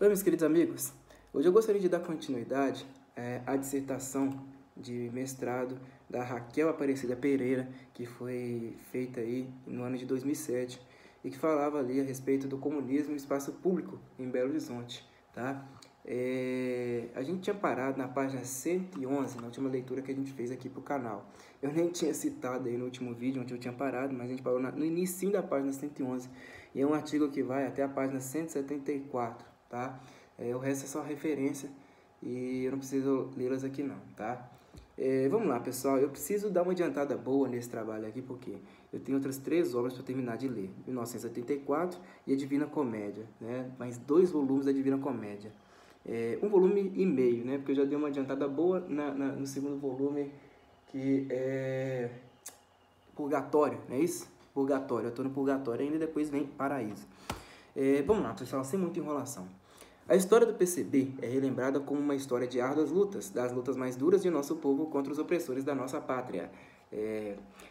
Oi, meus queridos amigos. Hoje eu gostaria de dar continuidade à dissertação de mestrado da Raquel Aparecida Pereira, que foi feita aí no ano de 2007 e que falava ali a respeito do comunismo no espaço público em Belo Horizonte, tá? A gente tinha parado na página 111, na última leitura que a gente fez aqui para o canal. Eu nem tinha citado aí no último vídeo onde eu tinha parado, mas a gente parou no início da página 111. E é um artigo que vai até a página 174, tá? O resto é só referência e eu não preciso lê-las aqui não, tá? Vamos lá, pessoal. Eu preciso dar uma adiantada boa nesse trabalho aqui, porque eu tenho outras 3 obras para terminar de ler. 1974 e a Divina Comédia, né? Mais 2 volumes da Divina Comédia. 1 volume e meio, né? Porque eu já dei uma adiantada boa no segundo volume, que é Purgatório, não é isso? Purgatório. Eu estou no Purgatório ainda e depois vem Paraíso. Vamos lá, pessoal, sem muita enrolação. A história do PCB é relembrada como uma história de árduas lutas, das lutas mais duras de nosso povo contra os opressores da nossa pátria.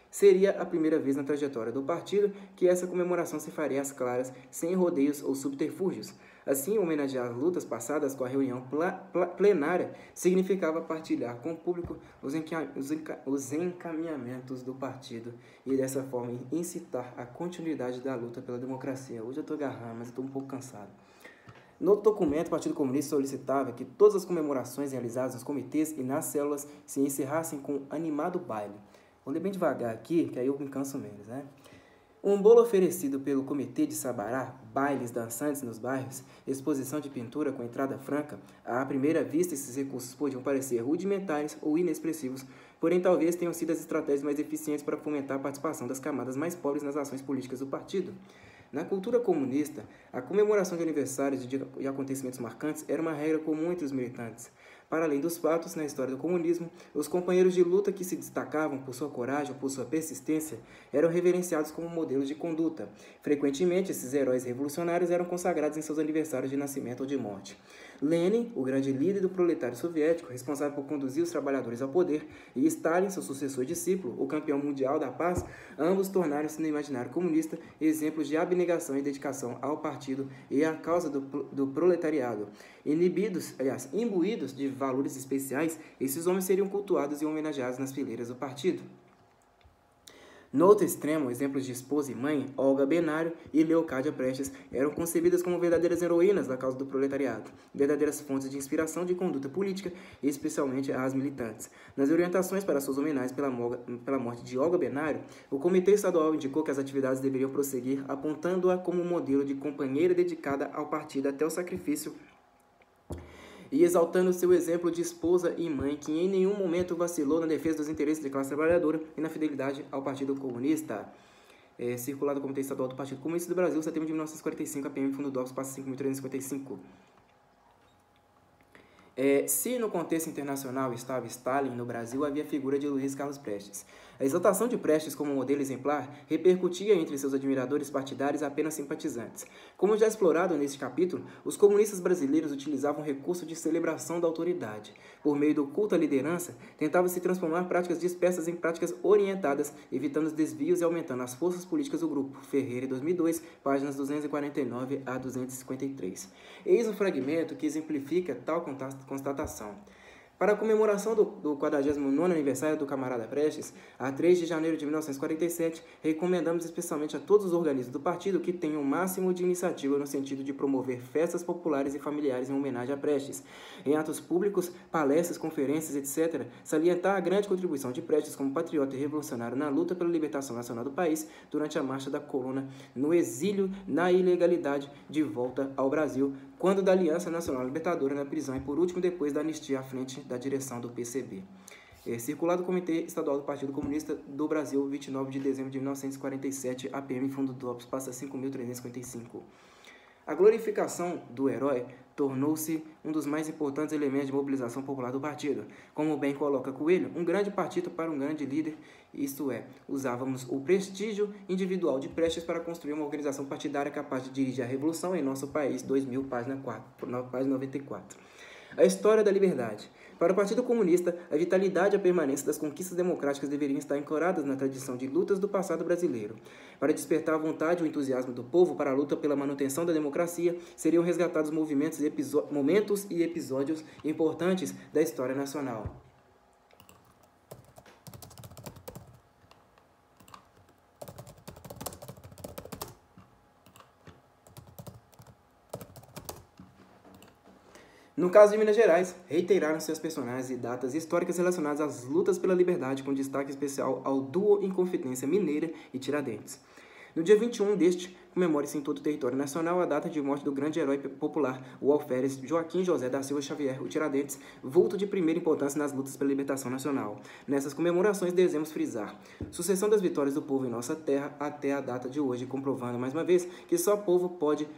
Seria a primeira vez na trajetória do partido que essa comemoração se faria às claras, sem rodeios ou subterfúgios. Assim, homenagear as lutas passadas com a reunião plenária significava partilhar com o público os encaminhamentos do partido e, dessa forma, incitar a continuidade da luta pela democracia. Hoje eu estou agarrando, mas estou um pouco cansado. No documento, o Partido Comunista solicitava que todas as comemorações realizadas nos comitês e nas células se encerrassem com um animado baile. Vou ler bem devagar aqui, que aí eu me canso menos, né? Um bolo oferecido pelo Comitê de Sabará, bailes dançantes nos bairros, exposição de pintura com entrada franca. À primeira vista, esses recursos podiam parecer rudimentares ou inexpressivos, porém talvez tenham sido as estratégias mais eficientes para fomentar a participação das camadas mais pobres nas ações políticas do partido. Na cultura comunista, a comemoração de aniversários e acontecimentos marcantes era uma regra comum entre os militantes. Para além dos fatos, na história do comunismo, os companheiros de luta que se destacavam por sua coragem ou por sua persistência eram reverenciados como modelos de conduta. Frequentemente, esses heróis revolucionários eram consagrados em seus aniversários de nascimento ou de morte. Lenin, o grande líder do proletário soviético, responsável por conduzir os trabalhadores ao poder, e Stalin, seu sucessor e discípulo, o campeão mundial da paz, ambos tornaram-se no imaginário comunista exemplos de abnegação e dedicação ao partido e à causa do proletariado. Imbuídos de valores especiais, esses homens seriam cultuados e homenageados nas fileiras do partido. No outro extremo, exemplos de esposa e mãe, Olga Benário e Leocádia Prestes, eram concebidas como verdadeiras heroínas da causa do proletariado, verdadeiras fontes de inspiração de conduta política, especialmente às militantes. Nas orientações para suas homenagens pela morte de Olga Benário, o Comitê Estadual indicou que as atividades deveriam prosseguir, apontando-a como modelo de companheira dedicada ao partido até o sacrifício e exaltando seu exemplo de esposa e mãe, que em nenhum momento vacilou na defesa dos interesses da classe trabalhadora e na fidelidade ao Partido Comunista. Circulado do Comitê Estadual do Partido Comunista do Brasil, setembro de 1945, APM Fundo Docs, passa 5.355. Se no contexto internacional estava Stalin, no Brasil havia a figura de Luiz Carlos Prestes. A exaltação de Prestes como modelo exemplar repercutia entre seus admiradores partidários apenas simpatizantes. Como já explorado neste capítulo, os comunistas brasileiros utilizavam o recurso de celebração da autoridade. Por meio do culto à liderança, tentava-se transformar práticas dispersas em práticas orientadas, evitando os desvios e aumentando as forças políticas do grupo. Ferreira, 2002, páginas 249 a 253. Eis um fragmento que exemplifica tal constatação. Para a comemoração do 49º aniversário do camarada Prestes, a 3 de janeiro de 1947, recomendamos especialmente a todos os organismos do partido que tenham o máximo de iniciativa no sentido de promover festas populares e familiares em homenagem a Prestes. Em atos públicos, palestras, conferências, etc., salientar a grande contribuição de Prestes como patriota e revolucionário na luta pela libertação nacional do país durante a marcha da coluna no exílio, na ilegalidade, de volta ao Brasil, quando da Aliança Nacional Libertadora na prisão e, por último, depois da anistia à frente da direção do PCB. Circulado do Comitê Estadual do Partido Comunista do Brasil, 29 de dezembro de 1947, APM Fundo Docs, passa 5.355. A glorificação do herói tornou-se um dos mais importantes elementos de mobilização popular do partido. Como bem coloca Coelho, um grande partido para um grande líder, isto é, usávamos o prestígio individual de Prestes para construir uma organização partidária capaz de dirigir a revolução em nosso país, 2000, página 94. A história da liberdade. Para o Partido Comunista, a vitalidade e a permanência das conquistas democráticas deveriam estar ancoradas na tradição de lutas do passado brasileiro. Para despertar a vontade e o entusiasmo do povo para a luta pela manutenção da democracia, seriam resgatados momentos e episódios importantes da história nacional. No caso de Minas Gerais, reiteraram seus personagens e datas históricas relacionadas às lutas pela liberdade, com destaque especial ao duo Inconfidência Mineira e Tiradentes. No dia 21 deste, comemora-se em todo o território nacional a data de morte do grande herói popular, o alferes Joaquim José da Silva Xavier, o Tiradentes, vulto de primeira importância nas lutas pela libertação nacional. Nessas comemorações devemos frisar sucessão das vitórias do povo em nossa terra até a data de hoje, comprovando mais uma vez que só o povo pode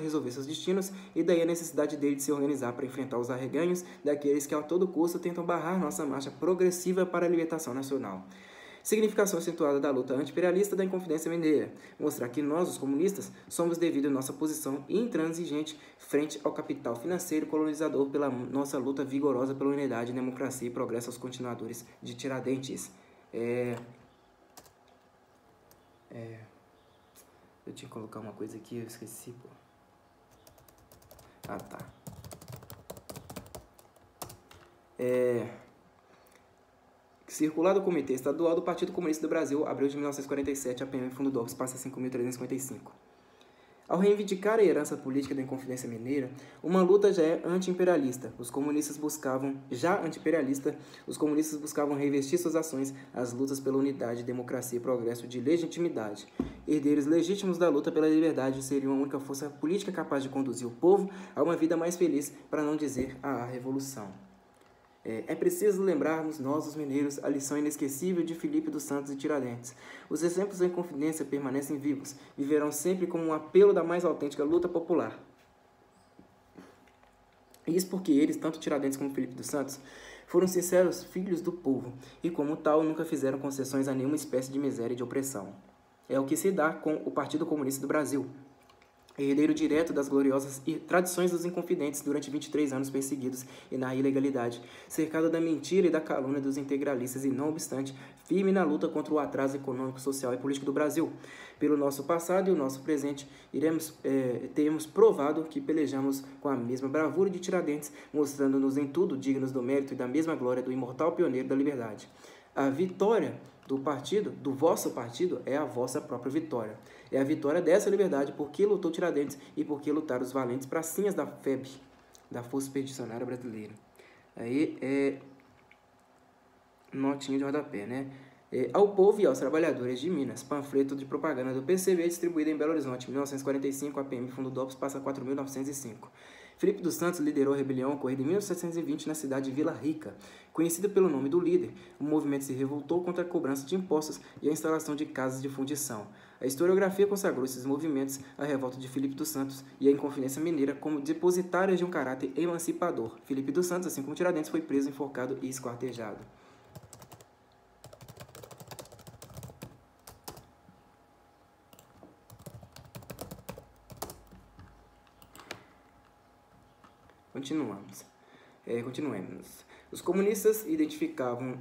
resolver seus destinos, e daí a necessidade dele de se organizar para enfrentar os arreganhos daqueles que a todo custo tentam barrar nossa marcha progressiva para a libertação nacional. Significação acentuada da luta anti-imperialista da Inconfidência Mineira. Mostrar que nós, os comunistas, somos devido à nossa posição intransigente frente ao capital financeiro colonizador, pela nossa luta vigorosa pela unidade, democracia e progresso aos continuadores de Tiradentes. Eu tinha que colocar uma coisa aqui, eu esqueci, pô. Ah, tá. Circular do Comitê Estadual do Partido Comunista do Brasil, abril de 1947, APM Fundo DOPS, passa 5.355. Ao reivindicar a herança política da Inconfidência Mineira, uma luta já anti-imperialista. Os comunistas buscavam revestir suas ações às lutas pela unidade, democracia e progresso de legitimidade. Herdeiros legítimos da luta pela liberdade seriam a única força política capaz de conduzir o povo a uma vida mais feliz, para não dizer a revolução. É preciso lembrarmos, nós, os mineiros, a lição inesquecível de Filipe dos Santos e Tiradentes. Os exemplos da Inconfidência permanecem vivos, viverão sempre como um apelo da mais autêntica luta popular. Isso porque eles, tanto Tiradentes como Filipe dos Santos, foram sinceros filhos do povo e, como tal, nunca fizeram concessões a nenhuma espécie de miséria e de opressão. É o que se dá com o Partido Comunista do Brasil, herdeiro direto das gloriosas tradições dos Inconfidentes durante 23 anos perseguidos e na ilegalidade, cercado da mentira e da calúnia dos integralistas e, não obstante, firme na luta contra o atraso econômico, social e político do Brasil. Pelo nosso passado e o nosso presente, teremos provado que pelejamos com a mesma bravura de Tiradentes, mostrando-nos em tudo dignos do mérito e da mesma glória do imortal pioneiro da liberdade. A vitória do vosso partido, é a vossa própria vitória. É a vitória dessa liberdade, porque lutou Tiradentes e porque lutaram os valentes pracinhas da FEB, da Força Expedicionária Brasileira. Aí notinha de rodapé, né? Ao povo e aos trabalhadores de Minas, panfleto de propaganda do PCB distribuído em Belo Horizonte, 1945, APM Fundo DOPS, passa 4.905. Filipe dos Santos liderou a rebelião ocorrida em 1720 na cidade de Vila Rica. Conhecido pelo nome do líder, o movimento se revoltou contra a cobrança de impostos e a instalação de casas de fundição. A historiografia consagrou esses movimentos, a revolta de Filipe dos Santos e a Inconfidência Mineira, como depositárias de um caráter emancipador. Filipe dos Santos, assim como Tiradentes, foi preso, enforcado e esquartejado. Continuemos. Os comunistas identificavam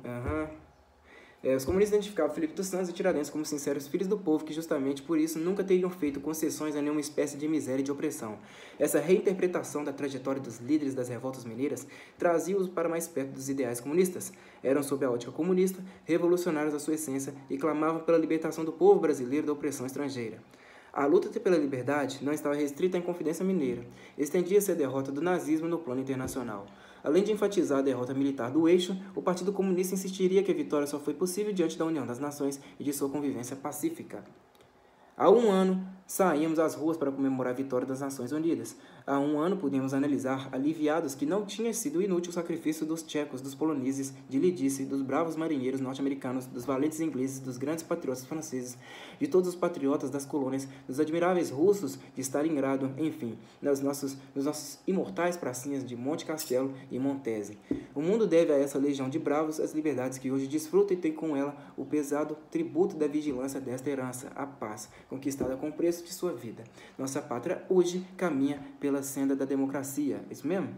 Filipe dos Santos e Tiradentes como sinceros filhos do povo, que justamente por isso nunca teriam feito concessões a nenhuma espécie de miséria e de opressão. Essa reinterpretação da trajetória dos líderes das revoltas mineiras trazia-os para mais perto dos ideais comunistas. Eram, sob a ótica comunista, revolucionários à sua essência e clamavam pela libertação do povo brasileiro da opressão estrangeira. A luta pela liberdade não estava restrita à Inconfidência Mineira. Estendia-se a derrota do nazismo no plano internacional. Além de enfatizar a derrota militar do eixo, o Partido Comunista insistiria que a vitória só foi possível diante da união das nações e de sua convivência pacífica. Há um ano, saímos às ruas para comemorar a vitória das Nações Unidas. Há um ano, podemos analisar, aliviados, que não tinha sido inútil o sacrifício dos tchecos, dos poloneses, de Lidice, dos bravos marinheiros norte-americanos, dos valentes ingleses, dos grandes patriotas franceses, de todos os patriotas das colônias, dos admiráveis russos de Stalingrado, enfim, nos nossos imortais pracinhas de Monte Castelo e Montese. O mundo deve a essa legião de bravos as liberdades que hoje desfruta e tem com ela o pesado tributo da vigilância desta herança, a paz, conquistada com o preço de sua vida. Nossa pátria hoje caminha pela senda da democracia. Isso mesmo?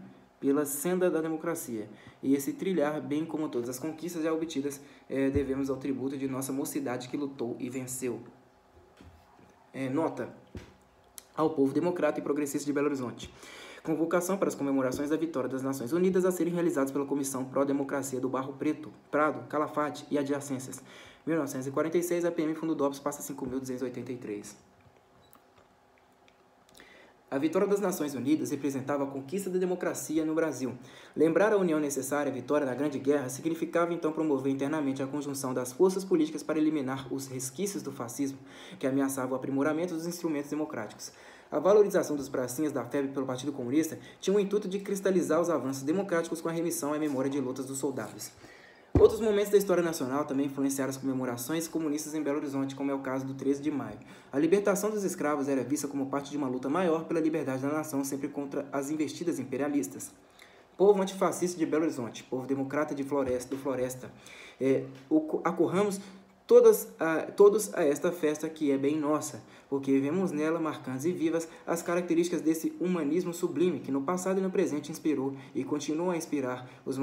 pela senda da democracia. E esse trilhar, bem como todas as conquistas já obtidas, devemos ao tributo de nossa mocidade que lutou e venceu. Nota ao povo democrata e progressista de Belo Horizonte. Convocação para as comemorações da vitória das Nações Unidas a serem realizadas pela Comissão Pró-Democracia do Barro Preto, Prado, Calafate e adjacências. 1946, a PM Fundo DOPS passa 5.283. A vitória das Nações Unidas representava a conquista da democracia no Brasil. Lembrar a união necessária à vitória na Grande Guerra significava então promover internamente a conjunção das forças políticas para eliminar os resquícios do fascismo que ameaçavam o aprimoramento dos instrumentos democráticos. A valorização dos pracinhas da FEB pelo Partido Comunista tinha o intuito de cristalizar os avanços democráticos com a remissão à memória de lutas dos soldados. Outros momentos da história nacional também influenciaram as comemorações comunistas em Belo Horizonte, como é o caso do 13 de maio. A libertação dos escravos era vista como parte de uma luta maior pela liberdade da nação, sempre contra as investidas imperialistas. Povo antifascista de Belo Horizonte, povo democrata do Floresta, acorramos todos a esta festa que é bem nossa, porque vemos nela marcantes e vivas as características desse humanismo sublime que no passado e no presente inspirou e continua a inspirar os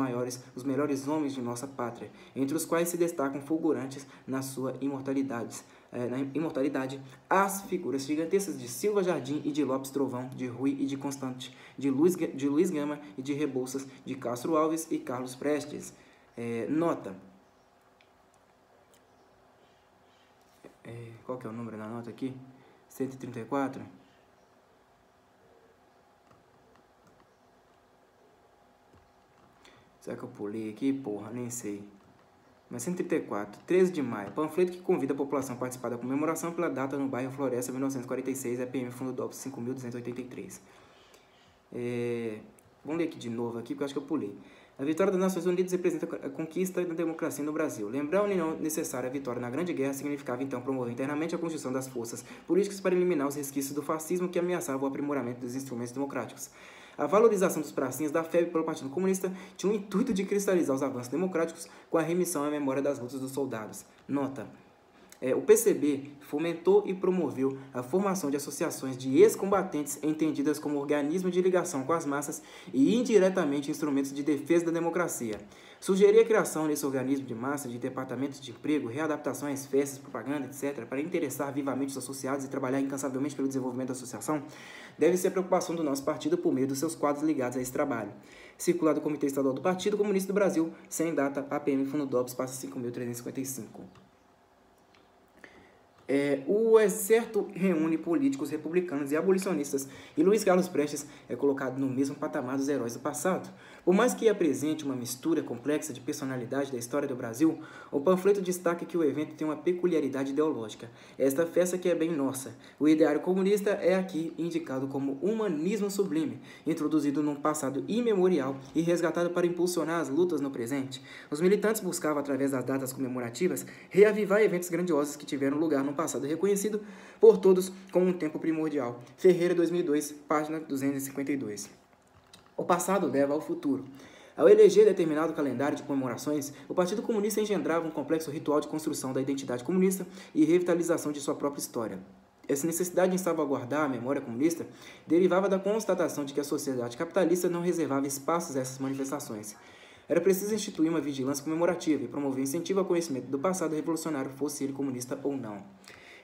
melhores homens de nossa pátria, entre os quais se destacam fulgurantes na sua imortalidade, as figuras gigantescas de Silva Jardim e de Lopes Trovão, de Rui e de Constante, de Luiz Gama e de Rebouças, de Castro Alves e Carlos Prestes. Nota. Qual que é o número da nota aqui? 134. Será que eu pulei aqui? Porra, nem sei. Mas 134, 13 de maio. Panfleto que convida a população a participar da comemoração pela data no bairro Floresta, 1946, EPM Fundo DOPS 5.283. Vamos ler aqui de novo, aqui, porque eu acho que eu pulei. A vitória das Nações Unidas representa a conquista da democracia no Brasil. Lembrar a união necessária à vitória na Grande Guerra significava, então, promover internamente a constituição das forças políticas para eliminar os resquícios do fascismo que ameaçavam o aprimoramento dos instrumentos democráticos. A valorização dos pracinhas da FEB pelo Partido Comunista tinha o intuito de cristalizar os avanços democráticos com a remissão à memória das lutas dos soldados. Nota. O PCB fomentou e promoveu a formação de associações de ex-combatentes entendidas como organismo de ligação com as massas e indiretamente instrumentos de defesa da democracia. Sugeria a criação nesse organismo de massa de departamentos de emprego, readaptações, festas, propaganda, etc., para interessar vivamente os associados e trabalhar incansavelmente pelo desenvolvimento da associação, deve ser a preocupação do nosso partido por meio dos seus quadros ligados a esse trabalho. Circular do Comitê Estadual do Partido Comunista do Brasil, sem data, APM Fundo DOPS, passa 5.355. O exército reúne políticos republicanos e abolicionistas, e Luiz Carlos Prestes é colocado no mesmo patamar dos heróis do passado. Por mais que apresente uma mistura complexa de personalidade da história do Brasil, o panfleto destaca que o evento tem uma peculiaridade ideológica. Esta festa que é bem nossa. O ideário comunista é aqui indicado como humanismo sublime, introduzido num passado imemorial e resgatado para impulsionar as lutas no presente. Os militantes buscavam, através das datas comemorativas, reavivar eventos grandiosos que tiveram lugar no passado reconhecido por todos como um tempo primordial. Ferreira, 2002, página 252. O passado leva ao futuro. Ao eleger determinado calendário de comemorações, o Partido Comunista engendrava um complexo ritual de construção da identidade comunista e revitalização de sua própria história. Essa necessidade em salvaguardar a memória comunista derivava da constatação de que a sociedade capitalista não reservava espaços a essas manifestações. Era preciso instituir uma vigilância comemorativa e promover incentivo ao conhecimento do passado revolucionário, fosse ele comunista ou não.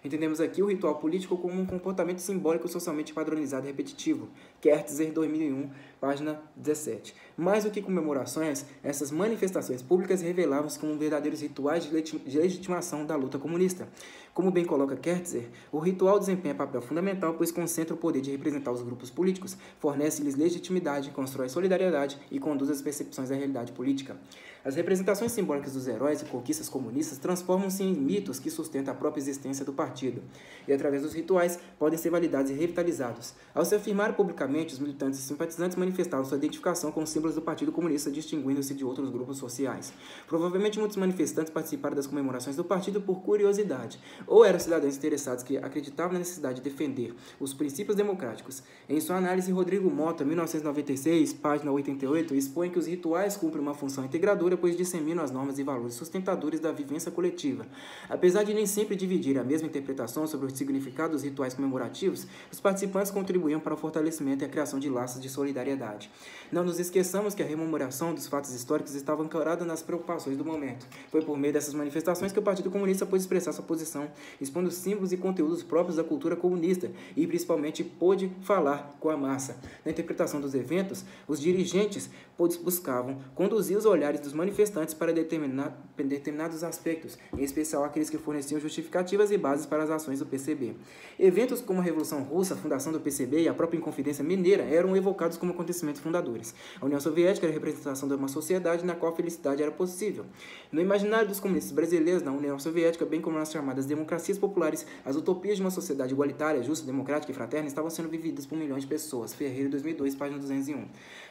Entendemos aqui o ritual político como um comportamento simbólico socialmente padronizado e repetitivo. Kertzer, 2001, página 17. Mais do que comemorações, essas manifestações públicas revelavam-se como verdadeiros rituais de legitimação da luta comunista. Como bem coloca Kertzer, o ritual desempenha papel fundamental, pois concentra o poder de representar os grupos políticos, fornece-lhes legitimidade, constrói solidariedade e conduz as percepções da realidade política. As representações simbólicas dos heróis e conquistas comunistas transformam-se em mitos que sustentam a própria existência do partido, e através dos rituais podem ser validados e revitalizados. Ao se afirmar publicamente, os militantes e simpatizantes manifestavam sua identificação com o símbolo siglas do Partido Comunista, distinguindo-se de outros grupos sociais. Provavelmente muitos manifestantes participaram das comemorações do partido por curiosidade, ou eram cidadãos interessados que acreditavam na necessidade de defender os princípios democráticos. Em sua análise, Rodrigo Mota, 1996, página 88, expõe que os rituais cumprem uma função integradora, pois disseminam as normas e valores sustentadores da vivência coletiva. Apesar de nem sempre dividir a mesma interpretação sobre o significado dos rituais comemorativos, os participantes contribuíam para o fortalecimento e a criação de laços de solidariedade. Não nos esqueçamos que a rememoração dos fatos históricos estava ancorada nas preocupações do momento. Foi por meio dessas manifestações que o Partido Comunista pôde expressar sua posição, expondo símbolos e conteúdos próprios da cultura comunista e, principalmente, pôde falar com a massa. Na interpretação dos eventos, os dirigentes buscavam conduzir os olhares dos manifestantes para determinados aspectos, em especial aqueles que forneciam justificativas e bases para as ações do PCB. Eventos como a Revolução Russa, a fundação do PCB e a própria Inconfidência Mineira eram evocados como acontecimentos fundadores. A União Soviética era a representação de uma sociedade na qual a felicidade era possível. No imaginário dos comunistas brasileiros, na União Soviética, bem como nas chamadas democracias populares, as utopias de uma sociedade igualitária, justa, democrática e fraterna estavam sendo vividas por milhões de pessoas. Ferreira, 2002, página 201.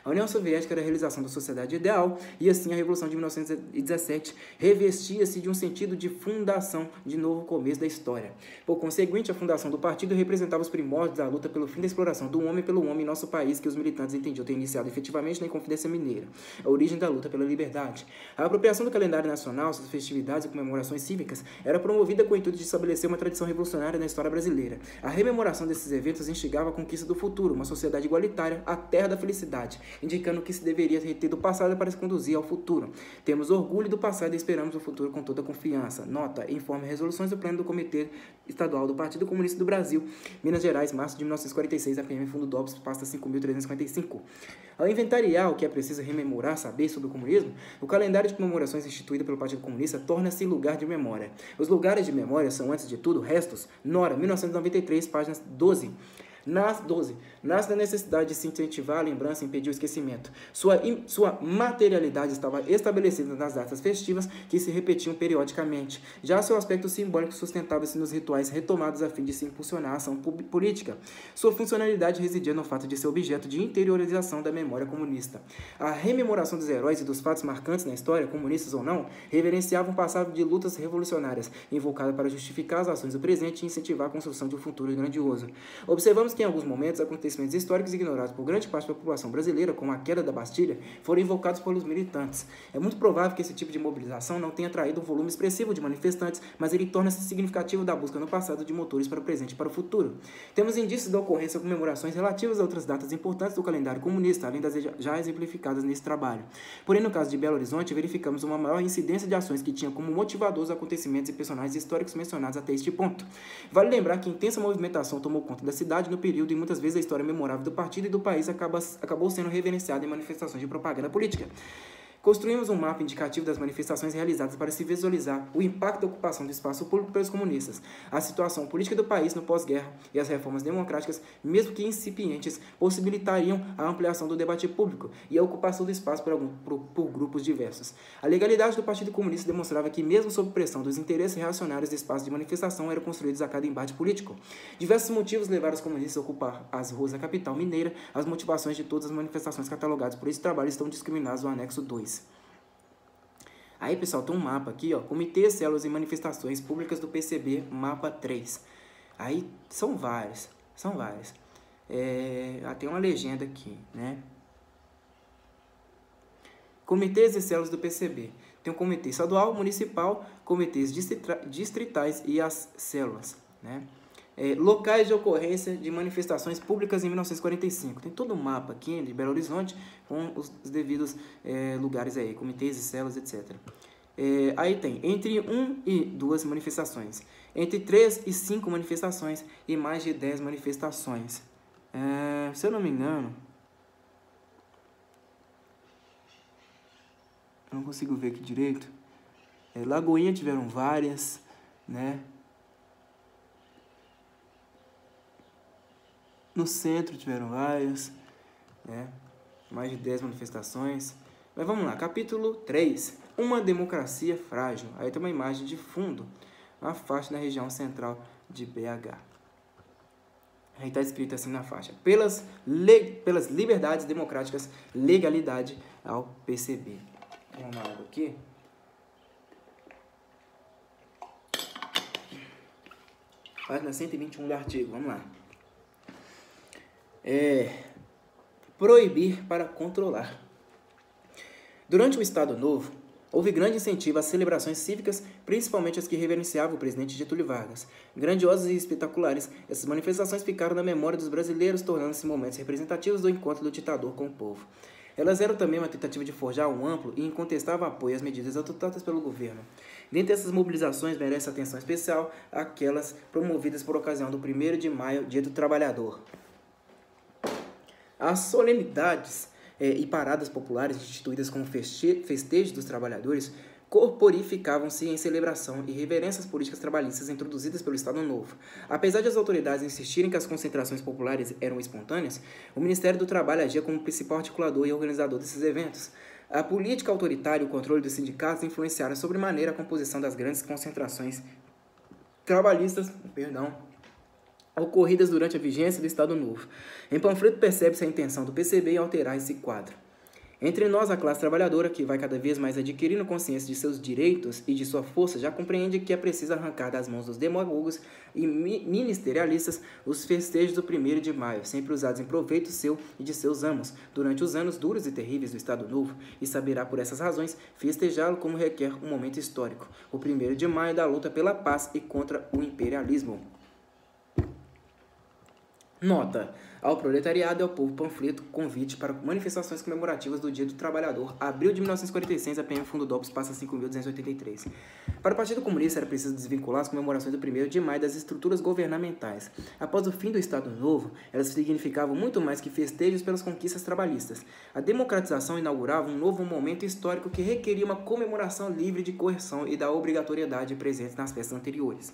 A União Soviética era a realização da sociedade ideal e, assim, a Revolução de 1917 revestia-se de um sentido de fundação de novo começo da história. Por conseguinte, a fundação do partido representava os primórdios da luta pelo fim da exploração do homem pelo homem em nosso país, que os militantes entendiam ter iniciado efetivamente na Inconfidência Mineira, a origem da luta pela liberdade. A apropriação do calendário nacional, suas festividades e comemorações cívicas era promovida com o intuito de estabelecer uma tradição revolucionária na história brasileira. A rememoração desses eventos instigava a conquista do futuro, uma sociedade igualitária, a terra da felicidade, indicando que se deveria reter do passado para se conduzir ao futuro. Temos orgulho do passado e esperamos o futuro com toda confiança. Nota: informe resoluções do Pleno do Comitê Estadual do Partido Comunista do Brasil, Minas Gerais, março de 1946, APM Fundo Dobs, pasta 5.355. Ao inventariar o que é preciso rememorar, saber sobre o comunismo, o calendário de comemorações instituído pelo Partido Comunista torna-se lugar de memória. Os lugares de memória são, antes de tudo, restos. Nora, 1993, páginas 12. Nasce da necessidade de se incentivar a lembrança e impedir o esquecimento. Sua materialidade estava estabelecida nas datas festivas que se repetiam periodicamente. Já seu aspecto simbólico sustentava-se nos rituais retomados a fim de se impulsionar a ação política. Sua funcionalidade residia no fato de ser objeto de interiorização da memória comunista. A rememoração dos heróis e dos fatos marcantes na história, comunistas ou não, reverenciava um passado de lutas revolucionárias, invocada para justificar as ações do presente e incentivar a construção de um futuro grandioso. Observamos que em alguns momentos acontecimentos históricos ignorados por grande parte da população brasileira, como a queda da Bastilha, foram invocados pelos militantes. É muito provável que esse tipo de mobilização não tenha atraído um volume expressivo de manifestantes, mas ele torna-se significativo da busca no passado de motores para o presente e para o futuro. Temos indícios da ocorrência de comemorações relativas a outras datas importantes do calendário comunista, além das já exemplificadas nesse trabalho. Porém, no caso de Belo Horizonte, verificamos uma maior incidência de ações que tinham como motivadores acontecimentos e personagens históricos mencionados até este ponto. Vale lembrar que intensa movimentação tomou conta da cidade no período e muitas vezes a história memorável do partido e do país acabou sendo reverenciada em manifestações de propaganda política. Construímos um mapa indicativo das manifestações realizadas para se visualizar o impacto da ocupação do espaço público pelos comunistas, a situação política do país no pós-guerra e as reformas democráticas, mesmo que incipientes, possibilitariam a ampliação do debate público e a ocupação do espaço por grupos diversos. A legalidade do Partido Comunista demonstrava que, mesmo sob pressão dos interesses reacionários, espaços de manifestação eram construídos a cada embate político. Diversos motivos levaram os comunistas a ocupar as ruas da capital mineira. As motivações de todas as manifestações catalogadas por esse trabalho estão discriminadas no anexo 2. Aí, pessoal, tem um mapa aqui, ó, Comitê, Células e Manifestações Públicas do PCB, mapa 3. Aí, são várias. Tem uma legenda aqui, né? Comitês e células do PCB. Tem o comitê estadual, municipal, comitês distritais e as células, né? Locais de ocorrência de manifestações públicas em 1945. Tem todo um mapa aqui de Belo Horizonte com os devidos lugares aí, comitês e células, etc. Aí tem entre 1 e 2 manifestações, entre 3 e 5 manifestações e mais de 10 manifestações. Se eu não me engano, eu não consigo ver aqui direito. Lagoinha tiveram várias, né? No centro tiveram várias, né? Mais de 10 manifestações. Mas vamos lá, capítulo 3. Uma democracia frágil. Aí tem uma imagem de fundo, uma faixa na região central de BH. Aí está escrito assim na faixa: pelas liberdades democráticas, legalidade ao PCB. Vou tomar uma água aqui. Página 121 do artigo, vamos lá. Proibir para controlar. Durante o Estado Novo, houve grande incentivo às celebrações cívicas, principalmente as que reverenciavam o presidente Getúlio Vargas. Grandiosas e espetaculares, essas manifestações ficaram na memória dos brasileiros, tornando-se momentos representativos do encontro do ditador com o povo. Elas eram também uma tentativa de forjar um amplo e incontestável apoio às medidas adotadas pelo governo. Dentre essas mobilizações, merece atenção especial aquelas promovidas por ocasião do 1º de maio, Dia do Trabalhador. As solenidades e paradas populares instituídas como festejos dos trabalhadores corporificavam-se em celebração e reverências políticas trabalhistas introduzidas pelo Estado Novo. Apesar de as autoridades insistirem que as concentrações populares eram espontâneas, o Ministério do Trabalho agia como principal articulador e organizador desses eventos. A política autoritária e o controle dos sindicatos influenciaram sobremaneira a composição das grandes concentrações trabalhistas, ocorridas durante a vigência do Estado Novo. Em panfleto percebe-se a intenção do PCB em alterar esse quadro. Entre nós, a classe trabalhadora, que vai cada vez mais adquirindo consciência de seus direitos e de sua força, já compreende que é preciso arrancar das mãos dos demagogos e ministerialistas os festejos do 1º de maio, sempre usados em proveito seu e de seus amos, durante os anos duros e terríveis do Estado Novo, e saberá, por essas razões, festejá-lo como requer um momento histórico, o 1º de maio da luta pela paz e contra o imperialismo. Nota: ao proletariado e ao povo panfleto, convite para manifestações comemorativas do Dia do Trabalhador, abril de 1946, a PM Fundo DOPS passa 5.283. Para o Partido Comunista era preciso desvincular as comemorações do 1º de maio das estruturas governamentais. Após o fim do Estado Novo, elas significavam muito mais que festejos pelas conquistas trabalhistas. A democratização inaugurava um novo momento histórico que requeria uma comemoração livre de coerção e da obrigatoriedade presente nas festas anteriores.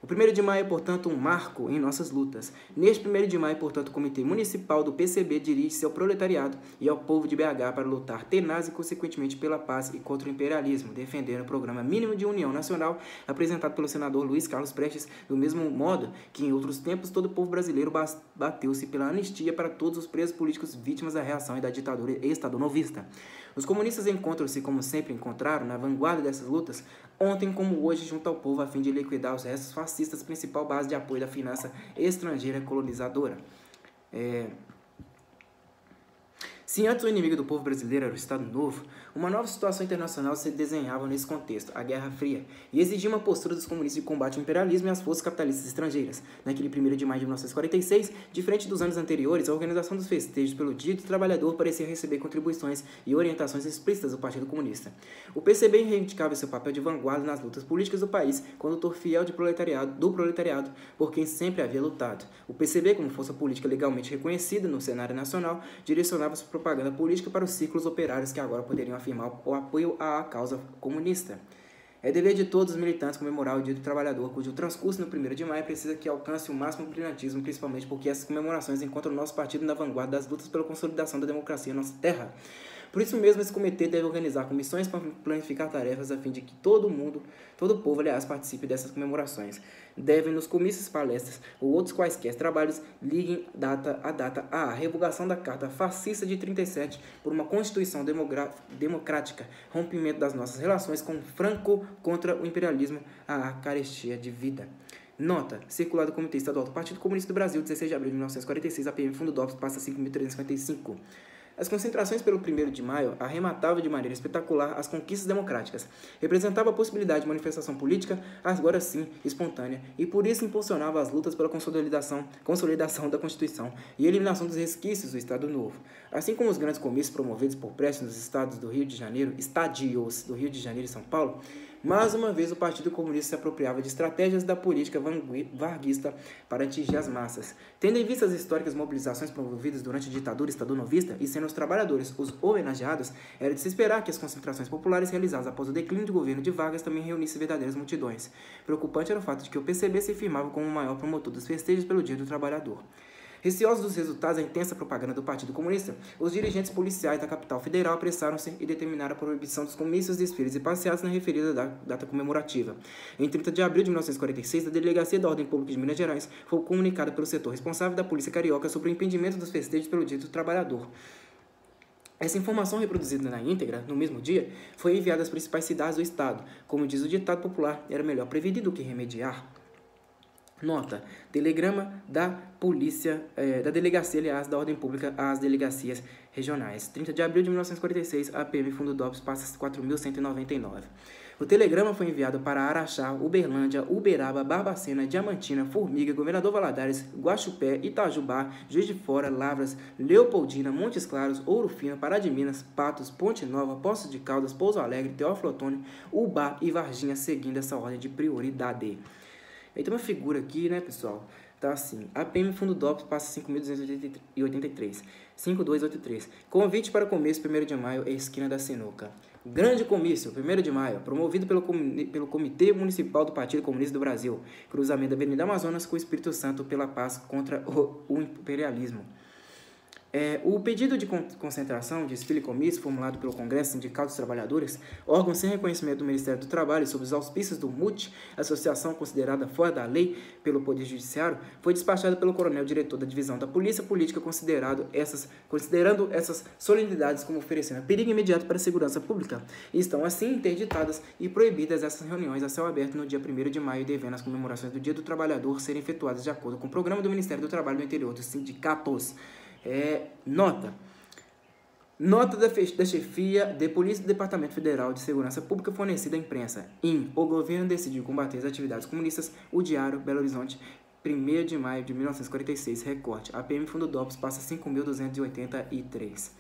O 1º de maio é, portanto, um marco em nossas lutas. Neste 1º de maio, portanto, o Comitê Municipal do PCB dirige-se ao proletariado e ao povo de BH para lutar tenaz e, consequentemente, pela paz e contra o imperialismo, defendendo o Programa Mínimo de União Nacional, apresentado pelo senador Luiz Carlos Prestes, do mesmo modo que, em outros tempos, todo o povo brasileiro bateu-se pela anistia para todos os presos políticos vítimas da reação e da ditadura estadonovista. Os comunistas encontram-se, como sempre encontraram, na vanguarda dessas lutas, ontem como hoje, junto ao povo, a fim de liquidar os restos fascistas, principal base de apoio da finança estrangeira colonizadora. Se antes o inimigo do povo brasileiro era o Estado Novo, uma nova situação internacional se desenhava nesse contexto, a Guerra Fria, e exigia uma postura dos comunistas de combate ao imperialismo e às forças capitalistas estrangeiras. Naquele 1º de maio de 1946, diferente dos anos anteriores, a organização dos festejos pelo Dia do Trabalhador parecia receber contribuições e orientações explícitas do Partido Comunista. O PCB reivindicava seu papel de vanguarda nas lutas políticas do país, condutor fiel do proletariado, por quem sempre havia lutado. O PCB, como força política legalmente reconhecida no cenário nacional, direcionava sua propaganda política para os círculos operários que agora poderiam afirmar o apoio à causa comunista. É dever de todos os militantes comemorar o Dia do Trabalhador, cujo transcurso no 1º de maio precisa que alcance o máximo brilhantismo, principalmente porque essas comemorações encontram o nosso partido na vanguarda das lutas pela consolidação da democracia em nossa terra. Por isso mesmo, esse comitê deve organizar comissões para planificar tarefas a fim de que todo o povo, aliás, participe dessas comemorações. Devem, nos comícios, palestras ou outros quaisquer trabalhos, liguem a data à revogação da Carta Fascista de 37 por uma Constituição democrática, rompimento das nossas relações com Franco contra o imperialismo, a carestia de vida. Nota: circular do Comitê Estadual do Partido Comunista do Brasil, 16 de abril de 1946, a PM Fundo DOPS passa 5.355. As concentrações pelo 1º de maio arrematavam de maneira espetacular as conquistas democráticas. Representava a possibilidade de manifestação política, agora sim, espontânea, e por isso impulsionava as lutas pela consolidação da Constituição e eliminação dos resquícios do Estado Novo. Assim como os grandes comícios promovidos por Prestes nos estádios do Rio de Janeiro e São Paulo, mais uma vez o Partido Comunista se apropriava de estratégias da política varguista para atingir as massas. Tendo em vista as históricas mobilizações promovidas durante a ditadura estadonovista e sendo os trabalhadores os homenageados, era de se esperar que as concentrações populares realizadas após o declínio do governo de Vargas também reunissem verdadeiras multidões. Preocupante era o fato de que o PCB se firmava como o maior promotor dos festejos pelo Dia do Trabalhador. Receosos dos resultados da intensa propaganda do Partido Comunista, os dirigentes policiais da capital federal apressaram-se e determinaram a proibição dos comícios, desfiles e passeatas na referida data comemorativa. Em 30 de abril de 1946, a Delegacia da Ordem Pública de Minas Gerais foi comunicada pelo setor responsável da Polícia Carioca sobre o impedimento dos festejos pelo Dia do Trabalhador. Essa informação, reproduzida na íntegra, no mesmo dia, foi enviada às principais cidades do estado. Como diz o ditado popular, era melhor prevenir do que remediar. Nota: telegrama da polícia, da delegacia, aliás, da ordem pública às delegacias regionais. 30 de abril de 1946, a PM Fundo DOPS passa 4.199. O telegrama foi enviado para Araxá, Uberlândia, Uberaba, Barbacena, Diamantina, Formiga, Governador Valadares, Guaxupé, Itajubá, Juiz de Fora, Lavras, Leopoldina, Montes Claros, Ouro Fino, Pará de Minas, Patos, Ponte Nova, Poços de Caldas, Pouso Alegre, Teófilo Otoni, Ubá e Varginha, seguindo essa ordem de prioridade. Aí tem uma figura aqui, né, pessoal? Tá assim: a PM Fundo DOPS passa 5.283, 5283. Convite para comício 1º de maio, esquina da Sinuca. Grande comício, 1º de maio, promovido pelo Comitê Municipal do Partido Comunista do Brasil. Cruzamento da Avenida Amazonas com o Espírito Santo pela paz contra o imperialismo. O pedido de concentração, desfile e comício formulado pelo Congresso Sindical dos Trabalhadores, órgão sem reconhecimento do Ministério do Trabalho, sob os auspícios do MUT, associação considerada fora da lei pelo Poder Judiciário, foi despachado pelo coronel diretor da Divisão da Polícia Política, considerando essas solenidades como oferecendo perigo imediato para a segurança pública. E estão assim interditadas e proibidas essas reuniões a céu aberto no dia 1º de maio, devendo as comemorações do Dia do Trabalhador serem efetuadas de acordo com o programa do Ministério do Trabalho no interior dos sindicatos. Nota da chefia de polícia do Departamento Federal de Segurança Pública fornecida à imprensa. O governo decidiu combater as atividades comunistas. O Diário, Belo Horizonte, 1º de maio de 1946, recorte. A PM Fundo DOPS passa 5.283.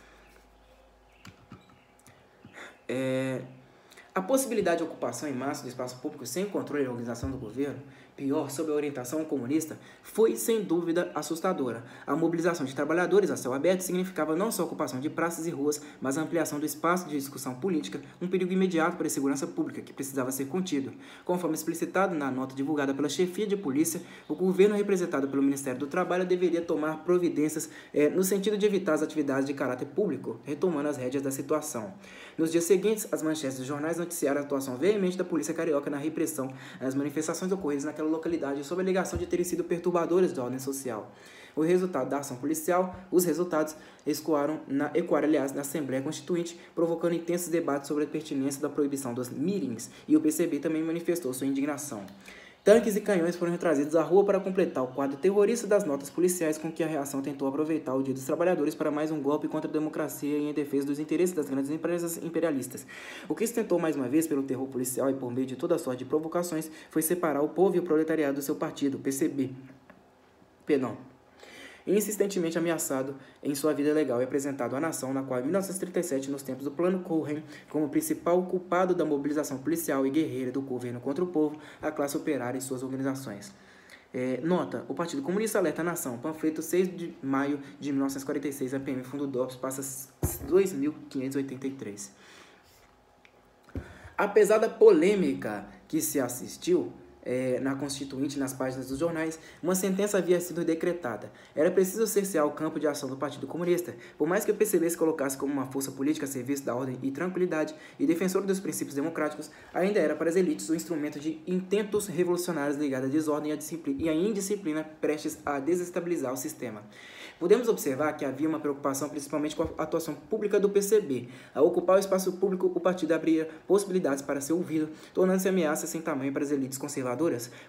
A possibilidade de ocupação em massa do espaço público sem controle e organização do governo, pior, sob a orientação comunista, foi sem dúvida assustadora. A mobilização de trabalhadores a céu aberto significava não só a ocupação de praças e ruas, mas a ampliação do espaço de discussão política, um perigo imediato para a segurança pública que precisava ser contido. Conforme explicitado na nota divulgada pela chefia de polícia, o governo representado pelo Ministério do Trabalho deveria tomar providências no sentido de evitar as atividades de caráter público, retomando as rédeas da situação. Nos dias seguintes, as manchetes dos jornais noticiaram a atuação veemente da polícia carioca na repressão às manifestações ocorridas naquela localidade sob a alegação de terem sido perturbadores da ordem social. O resultado da ação policial, os resultados ecoaram, aliás, na Assembleia Constituinte, provocando intensos debates sobre a pertinência da proibição dos meetings, e o PCB também manifestou sua indignação. Tanques e canhões foram trazidos à rua para completar o quadro terrorista das notas policiais com que a reação tentou aproveitar o Dia dos Trabalhadores para mais um golpe contra a democracia e em defesa dos interesses das grandes empresas imperialistas. O que se tentou mais uma vez pelo terror policial e por meio de toda sorte de provocações foi separar o povo e o proletariado do seu partido, PCB. Insistentemente ameaçado em sua vida legal e apresentado à nação, na qual em 1937, nos tempos do Plano Cohen, como principal culpado da mobilização policial e guerreira do governo contra o povo, a classe operária e suas organizações. Nota: o Partido Comunista alerta a nação. Panfleto 6 de maio de 1946, a PM Fundo DOPS passa 2.583. Apesar da polêmica que se assistiu na Constituinte, nas páginas dos jornais, uma sentença havia sido decretada. Era preciso cercear o campo de ação do Partido Comunista. Por mais que o PCB se colocasse como uma força política a serviço da ordem e tranquilidade e defensor dos princípios democráticos, ainda era para as elites o instrumento de intentos revolucionários ligados à desordem e à indisciplina prestes a desestabilizar o sistema. Podemos observar que havia uma preocupação principalmente com a atuação pública do PCB. Ao ocupar o espaço público, o partido abria possibilidades para ser ouvido, tornando-se ameaça sem tamanho para as elites conservadoras.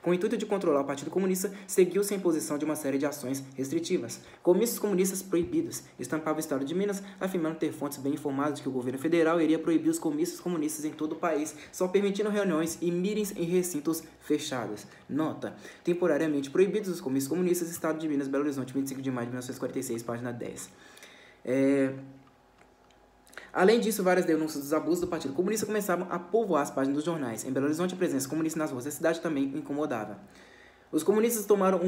Com o intuito de controlar o Partido Comunista, seguiu-se a imposição de uma série de ações restritivas. Comícios comunistas proibidos. Estampava o Estado de Minas, afirmando ter fontes bem informadas de que o governo federal iria proibir os comícios comunistas em todo o país, só permitindo reuniões e meetings em recintos fechados. Nota: temporariamente proibidos os comícios comunistas, Estado de Minas, Belo Horizonte, 25 de maio de 1946, página 10. Além disso, várias denúncias dos abusos do Partido Comunista começavam a povoar as páginas dos jornais. Em Belo Horizonte, a presença comunista nas ruas da cidade também incomodava. Os comunistas tomaram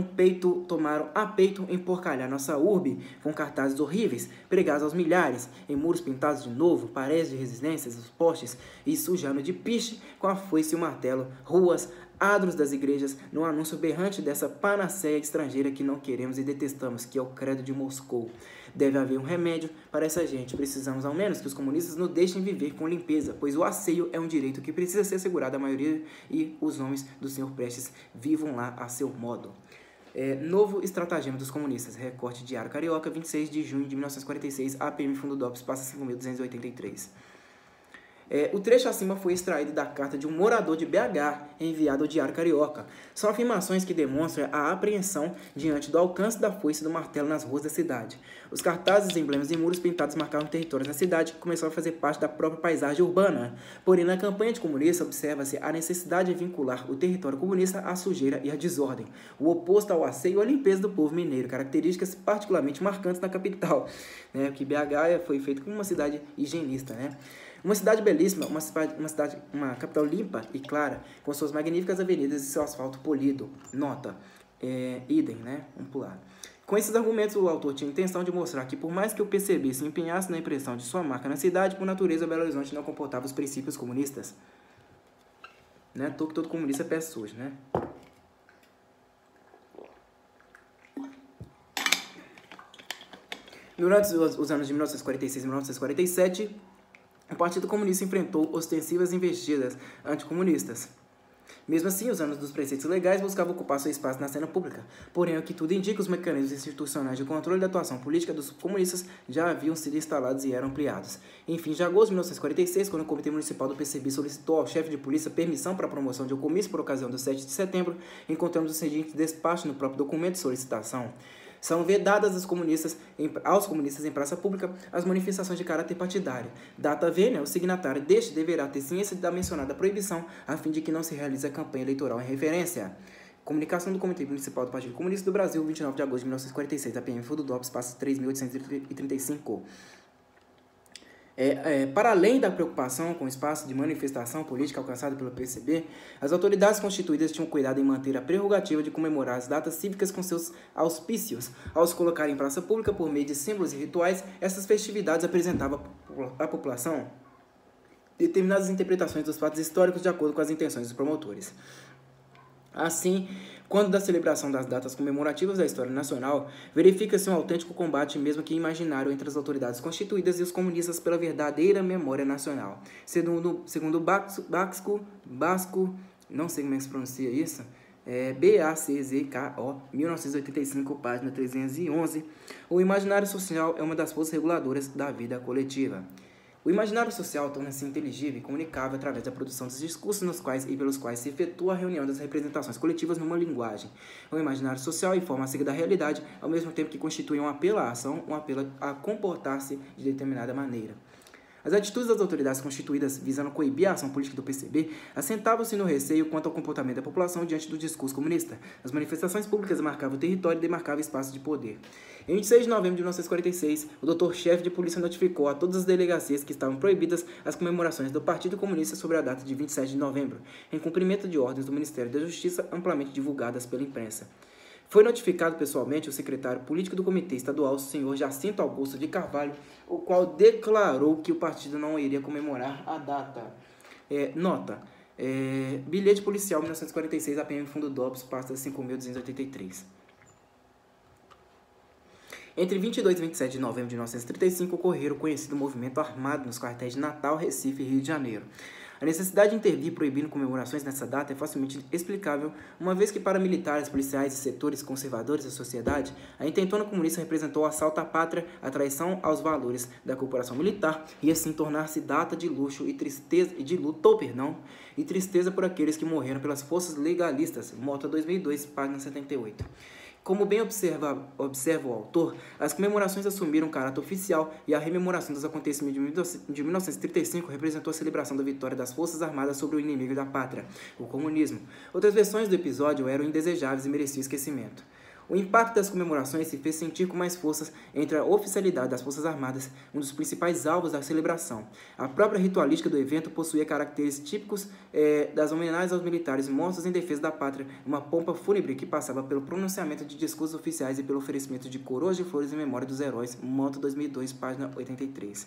a peito emporcalhar nossa urbe com cartazes horríveis, pregados aos milhares, em muros pintados de novo, paredes de resistências, os postes, e sujando de piche com a foice e o martelo, ruas adros das igrejas no anúncio berrante dessa panaceia estrangeira que não queremos e detestamos, que é o credo de Moscou. Deve haver um remédio para essa gente. Precisamos, ao menos, que os comunistas nos deixem viver com limpeza, pois o asseio é um direito que precisa ser assegurado à maioria e os homens do Sr. Prestes vivam lá a seu modo. Novo estratagema dos comunistas. Recorte Diário Carioca, 26 de junho de 1946, APM Fundo DOPS, passa 5.283. O trecho acima foi extraído da carta de um morador de BH enviado ao Diário Carioca. São afirmações que demonstram a apreensão diante do alcance da foice e do martelo nas ruas da cidade. Os cartazes, emblemas e muros pintados marcavam territórios na cidade que começaram a fazer parte da própria paisagem urbana. Porém, na campanha anticomunista, observa-se a necessidade de vincular o território comunista à sujeira e à desordem, o oposto ao asseio e à limpeza do povo mineiro, características particularmente marcantes na capital, né? Que BH foi feito como uma cidade higienista, né? Uma cidade belíssima, uma capital limpa e clara, com suas magníficas avenidas e seu asfalto polido. Nota, idem, né? Vamos pular. Com esses argumentos, o autor tinha a intenção de mostrar que, por mais que o PCB se empenhasse na impressão de sua marca na cidade, por natureza, Belo Horizonte não comportava os princípios comunistas. Né? Todo comunista é pé sujo, né? Durante os anos de 1946 e 1947, o Partido Comunista enfrentou ostensivas investidas anticomunistas. Mesmo assim, os anos dos preceitos legais buscavam ocupar seu espaço na cena pública. Porém, o que tudo indica, os mecanismos institucionais de controle da atuação política dos comunistas já haviam sido instalados e eram ampliados. Em fim de agosto de 1946, quando o Comitê Municipal do PCB solicitou ao chefe de polícia permissão para a promoção de um comício por ocasião do 7 de setembro, encontramos o seguinte despacho no próprio documento de solicitação. São vedadas aos comunistas em praça pública as manifestações de caráter partidário. Data vênia, o signatário deste deverá ter ciência da mencionada proibição, a fim de que não se realize a campanha eleitoral em referência. Comunicação do Comitê Municipal do Partido Comunista do Brasil, 29 de agosto de 1946, APM Fundo DOPS, passa 3.835. Para além da preocupação com o espaço de manifestação política alcançado pelo PCB, as autoridades constituídas tinham cuidado em manter a prerrogativa de comemorar as datas cívicas com seus auspícios. Ao se colocar em praça pública por meio de símbolos e rituais, essas festividades apresentavam à população determinadas interpretações dos fatos históricos de acordo com as intenções dos promotores. Assim, quando da celebração das datas comemorativas da história nacional, verifica-se um autêntico combate, mesmo que imaginário, entre as autoridades constituídas e os comunistas pela verdadeira memória nacional. Segundo Basco, não sei como é que se pronuncia isso, BACZKO, 1985, página 311, o imaginário social é uma das forças reguladoras da vida coletiva. O imaginário social torna-se inteligível e comunicável através da produção dos discursos nos quais e pelos quais se efetua a reunião das representações coletivas numa linguagem. O imaginário social informa acerca da realidade, ao mesmo tempo que constitui um apelo à ação, um apelo a comportar-se de determinada maneira. As atitudes das autoridades constituídas visando coibir a ação política do PCB assentavam-se no receio quanto ao comportamento da população diante do discurso comunista. As manifestações públicas marcavam o território e demarcavam espaço de poder. Em 26 de novembro de 1946, o doutor-chefe de polícia notificou a todas as delegacias que estavam proibidas as comemorações do Partido Comunista sobre a data de 27 de novembro, em cumprimento de ordens do Ministério da Justiça amplamente divulgadas pela imprensa. Foi notificado pessoalmente o secretário político do Comitê Estadual, o senhor Jacinto Augusto de Carvalho, o qual declarou que o partido não iria comemorar a data. Nota. Bilhete policial 1946, APM Fundo DOPS, pasta 5.283. Entre 22 e 27 de novembro de 1935, ocorreram o conhecido movimento armado nos quartéis de Natal, Recife e Rio de Janeiro. A necessidade de intervir proibindo comemorações nessa data é facilmente explicável, uma vez que para militares, policiais e setores conservadores da sociedade, a intentona comunista representou o assalto à pátria, a traição aos valores da corporação militar e assim tornar-se data de luxo e tristeza e tristeza por aqueles que morreram pelas forças legalistas. Mota 2002, página 78. Como bem observa o autor, as comemorações assumiram caráter oficial e a rememoração dos acontecimentos de 1935 representou a celebração da vitória das Forças Armadas sobre o inimigo da pátria, o comunismo. Outras versões do episódio eram indesejáveis e mereciam esquecimento. O impacto das comemorações se fez sentir com mais forças entre a oficialidade das Forças Armadas, um dos principais alvos da celebração. A própria ritualística do evento possuía caracteres típicos das homenagens aos militares mortos em defesa da pátria, uma pompa fúnebre que passava pelo pronunciamento de discursos oficiais e pelo oferecimento de coroas de flores em memória dos heróis. Moto 2002, página 83.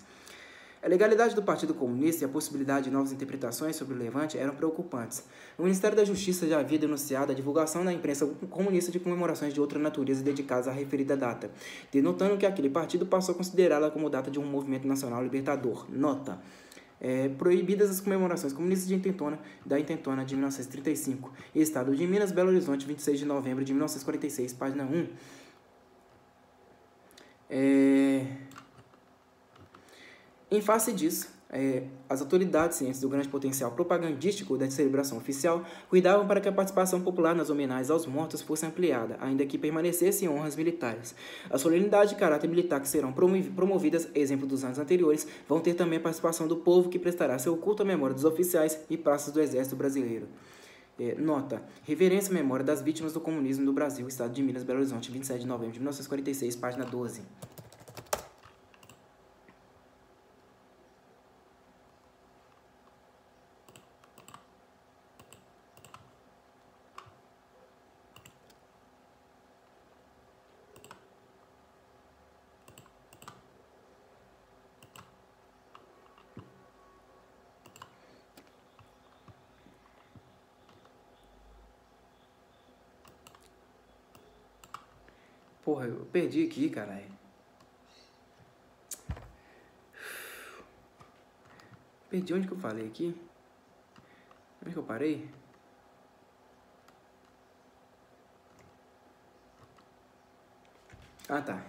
A legalidade do Partido Comunista e a possibilidade de novas interpretações sobre o levante eram preocupantes. O Ministério da Justiça já havia denunciado a divulgação na imprensa comunista de comemorações de outra natureza dedicadas à referida data, denotando que aquele partido passou a considerá-la como data de um movimento nacional libertador. Nota. Proibidas as comemorações comunistas da Intentona de 1935. Estado de Minas, Belo Horizonte, 26 de novembro de 1946, página 1. Em face disso, as autoridades, cientes do grande potencial propagandístico da celebração oficial, cuidavam para que a participação popular nas homenagens aos mortos fosse ampliada, ainda que permanecessem honras militares. A solenidade de caráter militar que serão promovidas, exemplo dos anos anteriores, vão ter também a participação do povo que prestará seu culto à memória dos oficiais e praças do Exército Brasileiro. Nota. Reverência à memória das vítimas do comunismo do Brasil, Estado de Minas, Belo Horizonte, 27 de novembro de 1946, página 12. Porra, eu perdi aqui, caralho. Perdi onde que eu falei aqui? Onde que eu parei? Ah, tá.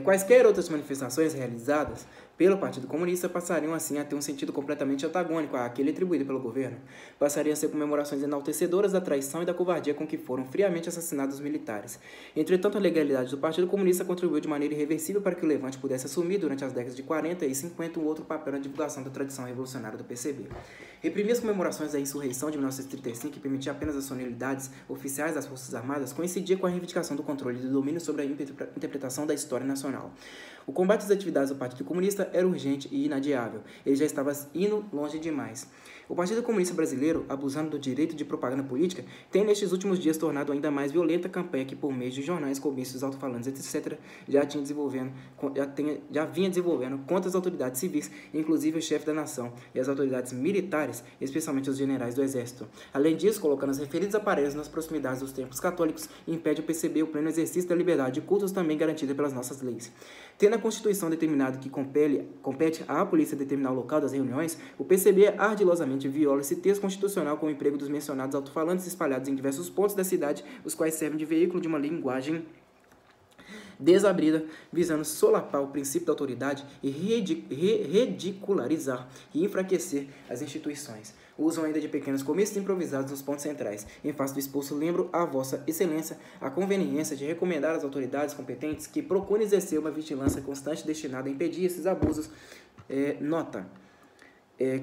Quaisquer outras manifestações realizadas pelo Partido Comunista passariam assim a ter um sentido completamente antagônico àquele atribuído pelo governo. Passariam a ser comemorações enaltecedoras da traição e da covardia com que foram friamente assassinados os militares. Entretanto, a legalidade do Partido Comunista contribuiu de maneira irreversível para que o Levante pudesse assumir, durante as décadas de 40 e 50, um outro papel na divulgação da tradição revolucionária do PCB. Reprimir as comemorações da insurreição de 1935, que permitia apenas as solenidades oficiais das Forças Armadas, coincidia com a reivindicação do controle e do domínio sobre a interpretação da história nacional. O combate às atividades do Partido Comunista era urgente e inadiável. Ele já estava indo longe demais. O Partido Comunista Brasileiro, abusando do direito de propaganda política, tem nestes últimos dias tornado ainda mais violenta a campanha que, por meio de jornais, comícios, alto-falantes, etc., já vinha desenvolvendo contra as autoridades civis, inclusive o chefe da nação, e as autoridades militares, especialmente os generais do Exército. Além disso, colocando os referidos aparelhos nas proximidades dos templos católicos, impede o PCB o pleno exercício da liberdade de cultos, também garantida pelas nossas leis. Tendo a Constituição determinado que compete à polícia determinar o local das reuniões, o PCB ardilosamente viola esse texto constitucional com o emprego dos mencionados alto-falantes espalhados em diversos pontos da cidade, os quais servem de veículo de uma linguagem desabrida, visando solapar o princípio da autoridade e ridicularizar e enfraquecer as instituições. Usam ainda de pequenos comícios improvisados nos pontos centrais. Em face do exposto, lembro a Vossa Excelência a conveniência de recomendar às autoridades competentes que procurem exercer uma vigilância constante destinada a impedir esses abusos. Nota.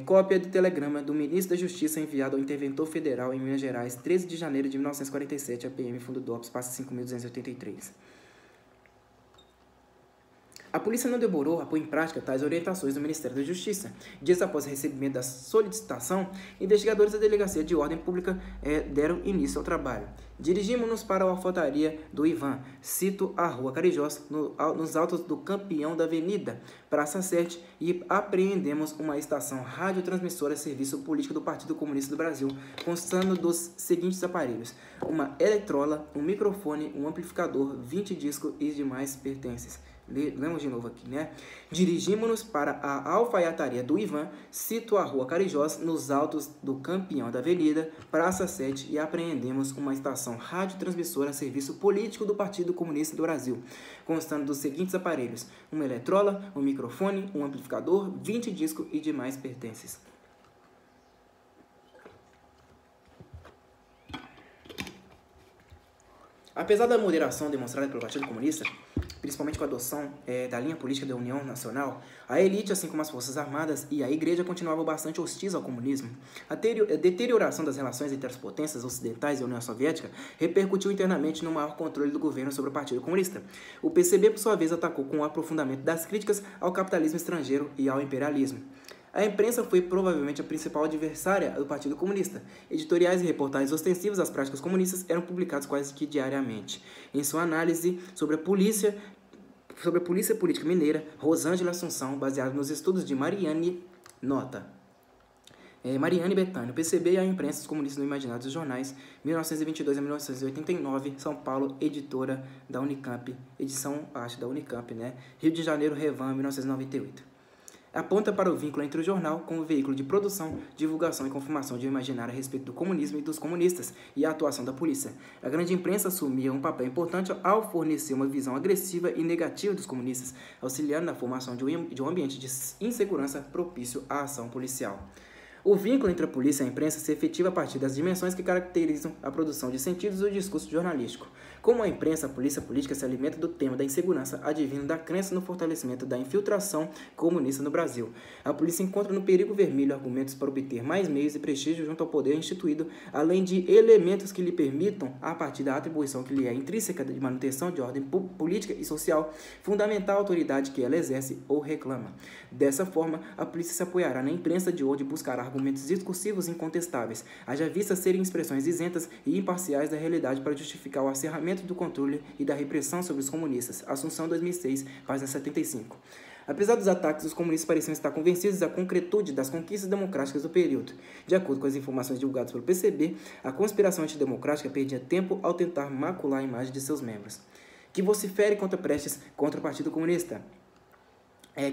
Cópia de telegrama do Ministro da Justiça enviado ao Interventor Federal em Minas Gerais, 13 de janeiro de 1947, APM Fundo DOPS, passa 5.283. A polícia não demorou a pôr em prática tais orientações do Ministério da Justiça. Dias após o recebimento da solicitação, investigadores da Delegacia de Ordem Pública deram início ao trabalho. Dirigimos-nos para a alfaiataria do Ivan, cito a Rua Carijós, nos altos do Campeão da Avenida, Praça 7, e apreendemos uma estação radiotransmissora serviço político do Partido Comunista do Brasil, constando dos seguintes aparelhos: uma eletrola, um microfone, um amplificador, 20 discos e demais pertences. Lemos de novo aqui, né? Dirigimos-nos para a alfaiataria do Ivan, cito a Rua Carijós, nos altos do Campeão da Avenida, Praça 7, e apreendemos uma estação radiotransmissora a serviço político do Partido Comunista do Brasil, constando dos seguintes aparelhos: uma eletrola, um microfone, um amplificador, 20 discos e demais pertences. Apesar da moderação demonstrada pelo Partido Comunista, principalmente com a adoção da linha política da União Nacional, a elite, assim como as Forças Armadas e a Igreja, continuavam bastante hostis ao comunismo. A deterioração das relações entre as potências ocidentais e a União Soviética repercutiu internamente no maior controle do governo sobre o Partido Comunista. O PCB, por sua vez, atacou com o aprofundamento das críticas ao capitalismo estrangeiro e ao imperialismo. A imprensa foi provavelmente a principal adversária do Partido Comunista. Editoriais e reportagens ostensivos às práticas comunistas eram publicados quase que diariamente. Em sua análise sobre a polícia sobre a Polícia Política Mineira, Rosângela Assunção, baseado nos estudos de Mariane Nota. Mariane Betânia, PCB e a imprensa, os comunistas no imaginário dos jornais, 1922 a 1989, São Paulo, editora da Unicamp, edição, acho, da Unicamp, né? Rio de Janeiro, Revan, 1998. Aponta para o vínculo entre o jornal como veículo de produção, divulgação e confirmação de um imaginário a respeito do comunismo e dos comunistas e a atuação da polícia. A grande imprensa assumia um papel importante ao fornecer uma visão agressiva e negativa dos comunistas, auxiliando na formação de um ambiente de insegurança propício à ação policial. O vínculo entre a polícia e a imprensa se efetiva a partir das dimensões que caracterizam a produção de sentidos do discurso jornalístico. Como a imprensa, a polícia política se alimenta do tema da insegurança, advindo da crença no fortalecimento da infiltração comunista no Brasil. A polícia encontra no perigo vermelho argumentos para obter mais meios e prestígio junto ao poder instituído, além de elementos que lhe permitam, a partir da atribuição que lhe é intrínseca de manutenção de ordem política e social, fundamentar a autoridade que ela exerce ou reclama. Dessa forma, a polícia se apoiará na imprensa de onde buscará argumentos discursivos incontestáveis, haja vista serem expressões isentas e imparciais da realidade para justificar o acerramento do controle e da repressão sobre os comunistas. Assunção, 2006, página 75. Apesar dos ataques, os comunistas pareciam estar convencidos da concretude das conquistas democráticas do período. De acordo com as informações divulgadas pelo PCB, a conspiração antidemocrática perdia tempo ao tentar macular a imagem de seus membros. Que vocifere contra Prestes contra o Partido Comunista.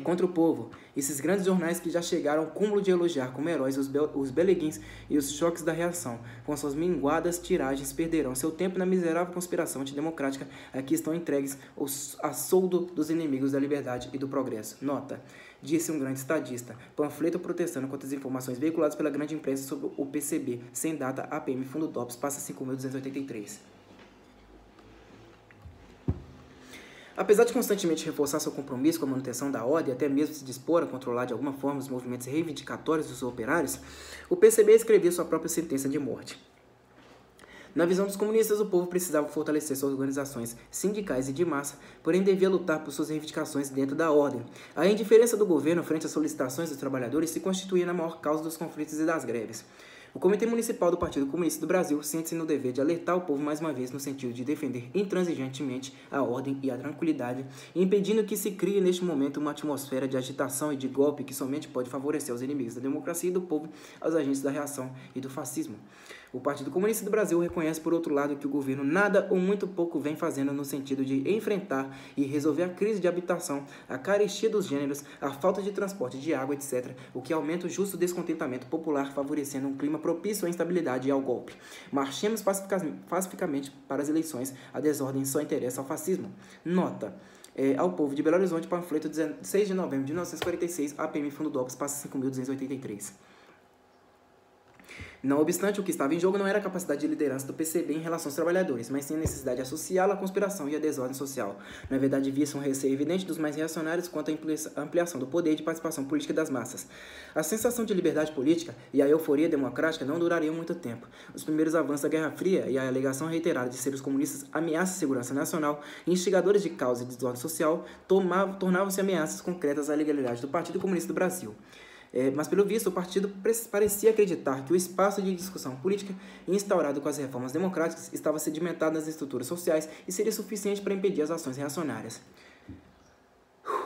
Contra o povo. Esses grandes jornais que já chegaram ao cúmulo de elogiar como heróis os beleguins e os choques da reação, com suas minguadas tiragens, perderão seu tempo na miserável conspiração antidemocrática a que estão entregues a soldo dos inimigos da liberdade e do progresso. Nota. Disse um grande estadista. Panfleto protestando contra as informações veiculadas pela grande imprensa sobre o PCB, sem data, APM Fundo DOPS, passa 5.283. Apesar de constantemente reforçar seu compromisso com a manutenção da ordem e até mesmo se dispor a controlar de alguma forma os movimentos reivindicatórios dos operários, o PCB escrevia sua própria sentença de morte. Na visão dos comunistas, o povo precisava fortalecer suas organizações sindicais e de massa, porém devia lutar por suas reivindicações dentro da ordem. A indiferença do governo frente às solicitações dos trabalhadores se constituía na maior causa dos conflitos e das greves. O Comitê Municipal do Partido Comunista do Brasil sente-se no dever de alertar o povo mais uma vez no sentido de defender intransigentemente a ordem e a tranquilidade, impedindo que se crie neste momento uma atmosfera de agitação e de golpe que somente pode favorecer os inimigos da democracia e do povo, aos agentes da reação e do fascismo. O Partido Comunista do Brasil reconhece, por outro lado, que o governo nada ou muito pouco vem fazendo no sentido de enfrentar e resolver a crise de habitação, a carestia dos gêneros, a falta de transporte de água, etc., o que aumenta o justo descontentamento popular, favorecendo um clima propício à instabilidade e ao golpe. Marchemos pacificamente para as eleições, a desordem só interessa ao fascismo. Nota. Ao povo de Belo Horizonte, panfleto 6 de novembro de 1946, APM Fundo DOPS, passa 5.283. Não obstante, o que estava em jogo não era a capacidade de liderança do PCB em relação aos trabalhadores, mas sim a necessidade de associá-la à conspiração e à desordem social. Na verdade, via-se um receio evidente dos mais reacionários quanto à ampliação do poder e de participação política das massas. A sensação de liberdade política e a euforia democrática não durariam muito tempo. Os primeiros avanços da Guerra Fria e a alegação reiterada de ser os comunistas ameaças à segurança nacional e instigadores de causa e desordem social tornavam-se ameaças concretas à legalidade do Partido Comunista do Brasil. Mas, pelo visto, o partido parecia acreditar que o espaço de discussão política instaurado com as reformas democráticas estava sedimentado nas estruturas sociais e seria suficiente para impedir as ações reacionárias.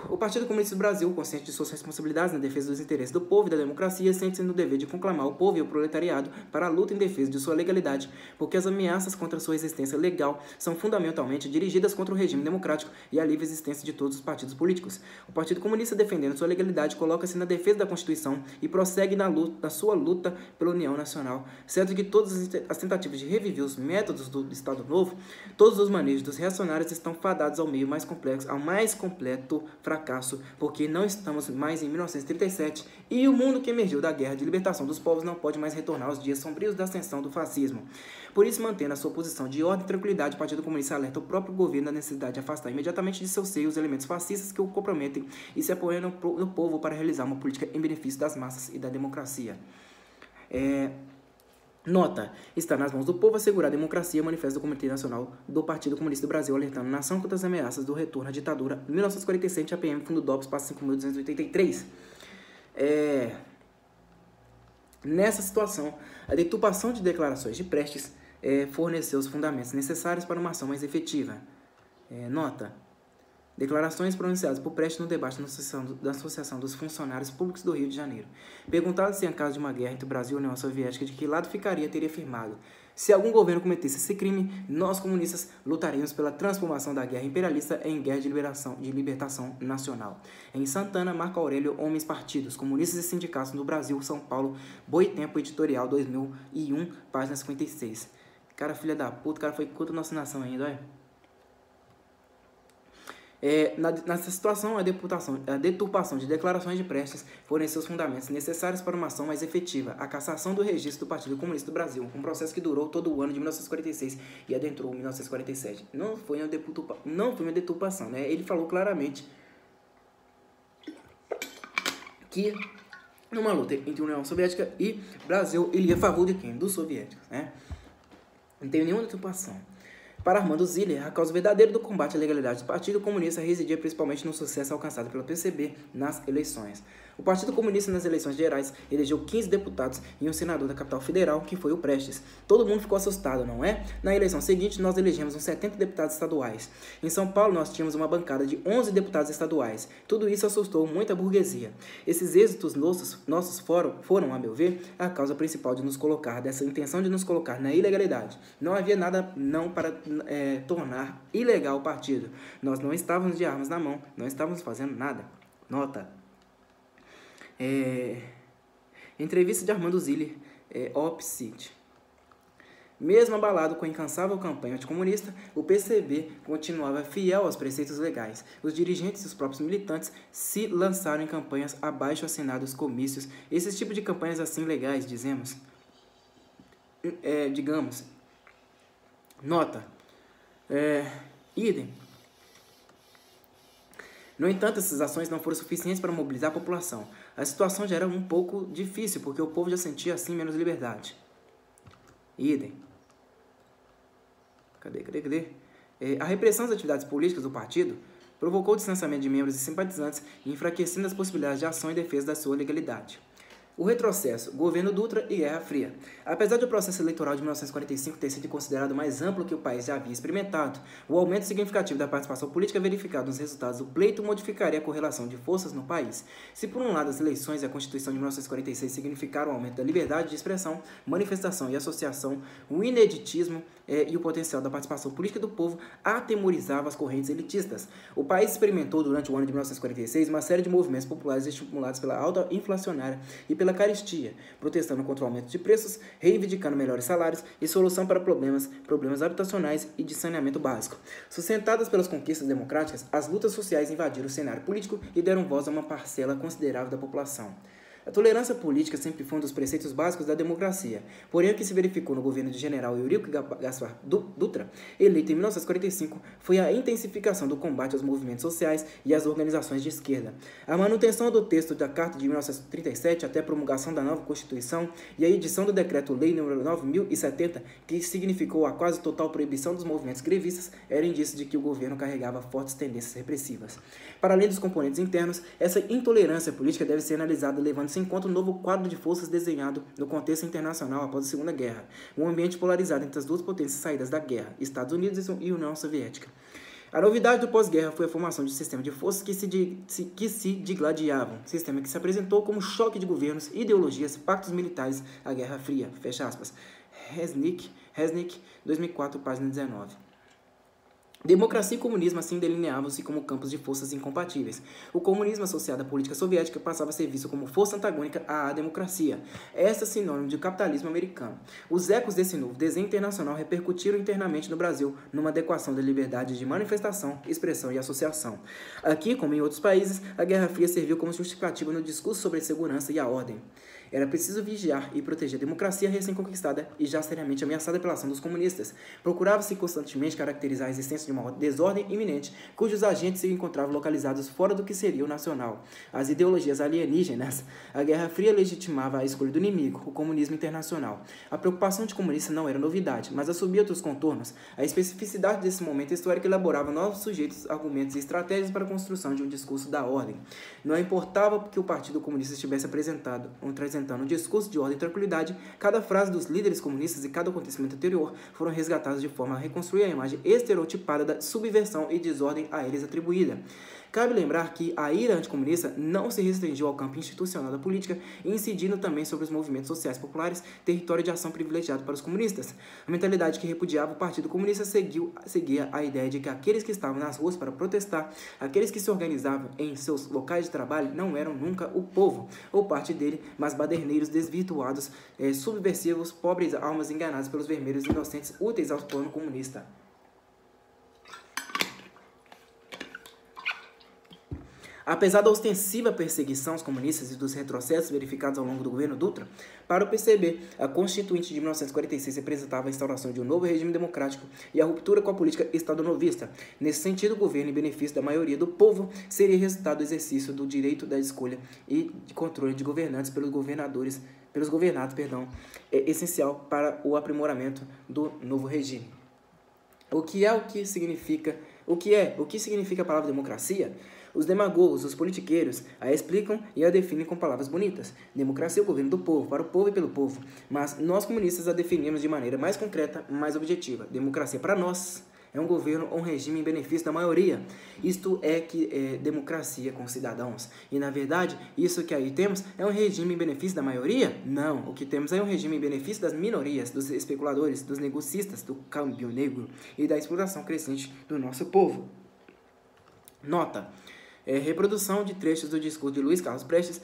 O Partido Comunista do Brasil, consciente de suas responsabilidades na defesa dos interesses do povo e da democracia, sente-se no dever de conclamar o povo e o proletariado para a luta em defesa de sua legalidade, porque as ameaças contra sua existência legal são fundamentalmente dirigidas contra o regime democrático e a livre existência de todos os partidos políticos. O Partido Comunista, defendendo sua legalidade, coloca-se na defesa da Constituição e prossegue na sua luta pela União Nacional, certo que todas as tentativas de reviver os métodos do Estado Novo, todos os manejos dos reacionários estão fadados ao meio mais complexo, ao mais completo fracasso, porque não estamos mais em 1937 e o mundo que emergiu da guerra de libertação dos povos não pode mais retornar aos dias sombrios da ascensão do fascismo. Por isso, mantendo a sua posição de ordem e tranquilidade, o Partido Comunista alerta o próprio governo da necessidade de afastar imediatamente de seu seio os elementos fascistas que o comprometem e se apoiando no povo para realizar uma política em benefício das massas e da democracia. Nota. Está nas mãos do povo assegurar a democracia, manifesto do Comitê Nacional do Partido Comunista do Brasil, alertando a nação contra as ameaças do retorno à ditadura. 1947, APM, Fundo DOPS, passa 5.283. Nessa situação, a deturpação de declarações de Prestes forneceu os fundamentos necessários para uma ação mais efetiva. Nota. Declarações pronunciadas por Prestes no debate da Associação dos Funcionários Públicos do Rio de Janeiro. Perguntado se em caso de uma guerra entre o Brasil e a União Soviética, de que lado ficaria, teria afirmado: se algum governo cometesse esse crime, nós comunistas lutaremos pela transformação da guerra imperialista em guerra de libertação nacional. Em Santana, Marco Aurélio, Homens Partidos, Comunistas e Sindicatos no Brasil, São Paulo, Boitempo, Editorial, 2001, página 56. Cara, filha da puta, o cara foi contra a nossa nação ainda, olha. Nessa situação, a deturpação de declarações de Prestes forneceu os fundamentos necessários para uma ação mais efetiva, a cassação do registro do Partido Comunista do Brasil, um processo que durou todo o ano de 1946 e adentrou 1947. Não foi uma deturpação, né? Ele falou claramente que numa luta entre a União Soviética e Brasil, ele ia a favor de quem? Dos soviéticos, né? Não tem nenhuma deturpação. Para Armando Ziller, a causa verdadeira do combate à legalidade do Partido Comunista residia principalmente no sucesso alcançado pelo PCB nas eleições. O Partido Comunista, nas eleições gerais, elegeu 15 deputados e um senador da capital federal, que foi o Prestes. Todo mundo ficou assustado, não é? Na eleição seguinte, nós elegemos uns 70 deputados estaduais. Em São Paulo, nós tínhamos uma bancada de 11 deputados estaduais. Tudo isso assustou muita burguesia. Esses êxitos nossos foram, a meu ver, a causa principal de nos colocar, dessa intenção de nos colocar na ilegalidade. Não havia nada para tornar ilegal o partido. Nós não estávamos de armas na mão, não estávamos fazendo nada. Nota. Entrevista de Armando Ziller, Opsit. Mesmo abalado com a incansável campanha anticomunista, o PCB continuava fiel aos preceitos legais. Os dirigentes e os próprios militantes se lançaram em campanhas abaixo-assinados comícios. Esse tipo de campanhas assim legais, digamos. Nota. Idem. No entanto, essas ações não foram suficientes para mobilizar a população. A situação já era um pouco difícil, porque o povo já sentia assim menos liberdade. Idem. Cadê? A repressão das atividades políticas do partido provocou o distanciamento de membros e simpatizantes, enfraquecendo as possibilidades de ação em defesa da sua legalidade. O retrocesso, governo Dutra e Guerra Fria. Apesar do processo eleitoral de 1945 ter sido considerado mais amplo que o país já havia experimentado, o aumento significativo da participação política verificado nos resultados do pleito modificaria a correlação de forças no país. Se por um lado as eleições e a Constituição de 1946 significaram o aumento da liberdade de expressão, manifestação e associação, o ineditismo e o potencial da participação política do povo atemorizava as correntes elitistas. O país experimentou durante o ano de 1946 uma série de movimentos populares estimulados pela alta inflacionária e pela carestia, protestando contra o aumento de preços, reivindicando melhores salários e solução para problemas habitacionais e de saneamento básico. Sustentadas pelas conquistas democráticas, as lutas sociais invadiram o cenário político e deram voz a uma parcela considerável da população. A tolerância política sempre foi um dos preceitos básicos da democracia, porém o que se verificou no governo de General Eurico Gaspar Dutra, eleito em 1945, foi a intensificação do combate aos movimentos sociais e às organizações de esquerda. A manutenção do texto da Carta de 1937 até a promulgação da nova Constituição e a edição do Decreto-Lei nº 9070, que significou a quase total proibição dos movimentos grevistas, era indício de que o governo carregava fortes tendências repressivas. Para além dos componentes internos, essa intolerância política deve ser analisada levando-se em conta o novo quadro de forças desenhado no contexto internacional após a Segunda Guerra, um ambiente polarizado entre as duas potências saídas da guerra, Estados Unidos e União Soviética. A novidade do pós-guerra foi a formação de um sistema de forças que se digladiavam, sistema que se apresentou como choque de governos, ideologias, pactos militares, a Guerra Fria, fecha aspas. Resnick, 2004, página 19. Democracia e comunismo assim delineavam-se como campos de forças incompatíveis. O comunismo associado à política soviética passava a ser visto como força antagônica à democracia. Esta é sinônimo de capitalismo americano. Os ecos desse novo desenho internacional repercutiram internamente no Brasil numa adequação da liberdade de manifestação, expressão e associação. Aqui, como em outros países, a Guerra Fria serviu como justificativa no discurso sobre a segurança e a ordem. Era preciso vigiar e proteger a democracia recém-conquistada e já seriamente ameaçada pela ação dos comunistas. Procurava-se constantemente caracterizar a existência de uma desordem iminente, cujos agentes se encontravam localizados fora do que seria o nacional. As ideologias alienígenas. A Guerra Fria legitimava a escolha do inimigo, o comunismo internacional. A preocupação anticomunista não era novidade, mas assumia outros contornos. A especificidade desse momento histórico elaborava novos sujeitos, argumentos e estratégias para a construção de um discurso da ordem. Não importava que o Partido Comunista estivesse apresentando um discurso de ordem e tranquilidade, cada frase dos líderes comunistas e cada acontecimento anterior foram resgatados de forma a reconstruir a imagem estereotipada derivada da subversão e desordem a eles atribuída. Cabe lembrar que a ira anticomunista não se restringiu ao campo institucional da política, incidindo também sobre os movimentos sociais populares, território de ação privilegiado para os comunistas. A mentalidade que repudiava o Partido Comunista seguia a ideia de que aqueles que estavam nas ruas para protestar, aqueles que se organizavam em seus locais de trabalho, não eram nunca o povo, ou parte dele, mas baderneiros desvirtuados, subversivos, pobres almas enganadas pelos vermelhos inocentes úteis ao plano comunista. Apesar da ostensiva perseguição aos comunistas e dos retrocessos verificados ao longo do governo Dutra, para o PCB, a Constituinte de 1946 representava a instauração de um novo regime democrático e a ruptura com a política estadonovista. Nesse sentido, o governo, em benefício da maioria do povo, seria resultado do exercício do direito da escolha e de controle de governantes pelos governados, essencial para o aprimoramento do novo regime. O que significa a palavra democracia? Os demagogos, os politiqueiros, a explicam e a definem com palavras bonitas. Democracia é o governo do povo, para o povo e pelo povo. Mas nós comunistas a definimos de maneira mais concreta, mais objetiva. Democracia para nós é um governo ou um regime em benefício da maioria. Isto é que é democracia com cidadãos. E, na verdade, isso que aí temos é um regime em benefício da maioria? Não. O que temos é um regime em benefício das minorias, dos especuladores, dos negocistas, do câmbio negro e da exploração crescente do nosso povo. Nota. Reprodução de trechos do discurso de Luiz Carlos Prestes,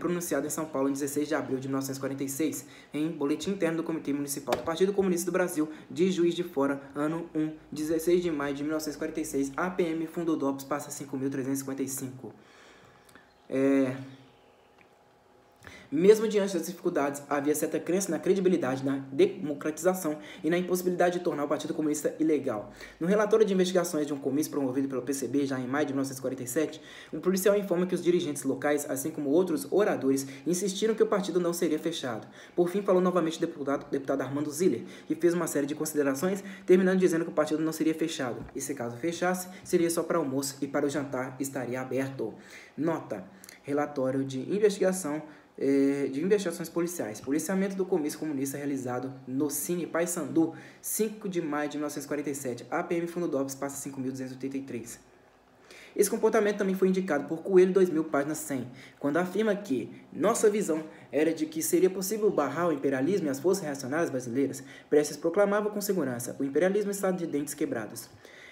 pronunciado em São Paulo em 16 de abril de 1946, em boletim interno do Comitê Municipal do Partido Comunista do Brasil, de Juiz de Fora, ano 1, 16 de maio de 1946, APM, Fundo DOPS, passa 5.355. Mesmo diante das dificuldades, havia certa crença na credibilidade, na democratização e na impossibilidade de tornar o Partido Comunista ilegal. No relatório de investigações de um comício promovido pelo PCB, já em maio de 1947, um policial informa que os dirigentes locais, assim como outros oradores, insistiram que o partido não seria fechado. Por fim, falou novamente o deputado Armando Ziller, que fez uma série de considerações, terminando dizendo que o partido não seria fechado. E se caso fechasse, seria só para almoço e para o jantar estaria aberto. Nota. Relatório de investigações policiais. Policiamento do comício comunista realizado no Cine Paissandu, 5 de maio de 1947. APM Fundo DOPS, passa 5.283. Esse comportamento também foi indicado por Coelho 2000, página 100, quando afirma que nossa visão era de que seria possível barrar o imperialismo e as forças reacionárias brasileiras. Prestes proclamava com segurança: o imperialismo está de dentes quebrados.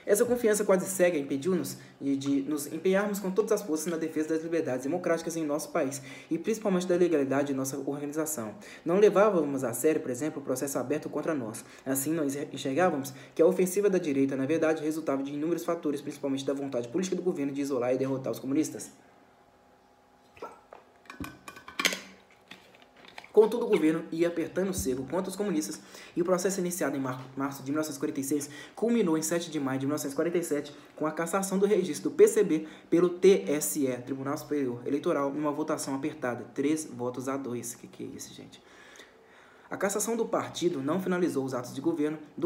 Essa confiança quase cega impediu-nos de nos empenharmos com todas as forças na defesa das liberdades democráticas em nosso país e principalmente da legalidade de nossa organização. Não levávamos a sério, por exemplo, o processo aberto contra nós. Assim, nós enxergávamos que a ofensiva da direita, na verdade, resultava de inúmeros fatores, principalmente da vontade política do governo de isolar e derrotar os comunistas. Contudo, o governo ia apertando o cerco contra os comunistas e o processo iniciado em março de 1946 culminou em 7 de maio de 1947 com a cassação do registro do PCB pelo TSE, Tribunal Superior Eleitoral, numa votação apertada, 3-2. Que é isso, gente? A cassação do partido não finalizou os atos do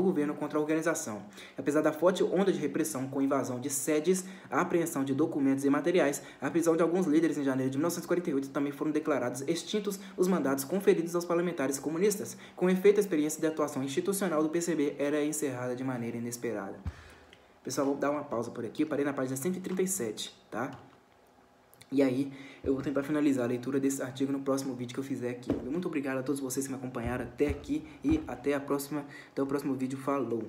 governo contra a organização. Apesar da forte onda de repressão com invasão de sedes, a apreensão de documentos e materiais, a prisão de alguns líderes em janeiro de 1948 também foram declarados extintos os mandatos conferidos aos parlamentares comunistas. Com efeito, a experiência de atuação institucional do PCB era encerrada de maneira inesperada. Pessoal, vou dar uma pausa por aqui. Eu parei na página 137, tá? E aí, eu vou tentar finalizar a leitura desse artigo no próximo vídeo que eu fizer aqui. Muito obrigado a todos vocês que me acompanharam até aqui e até o próximo vídeo. Falou!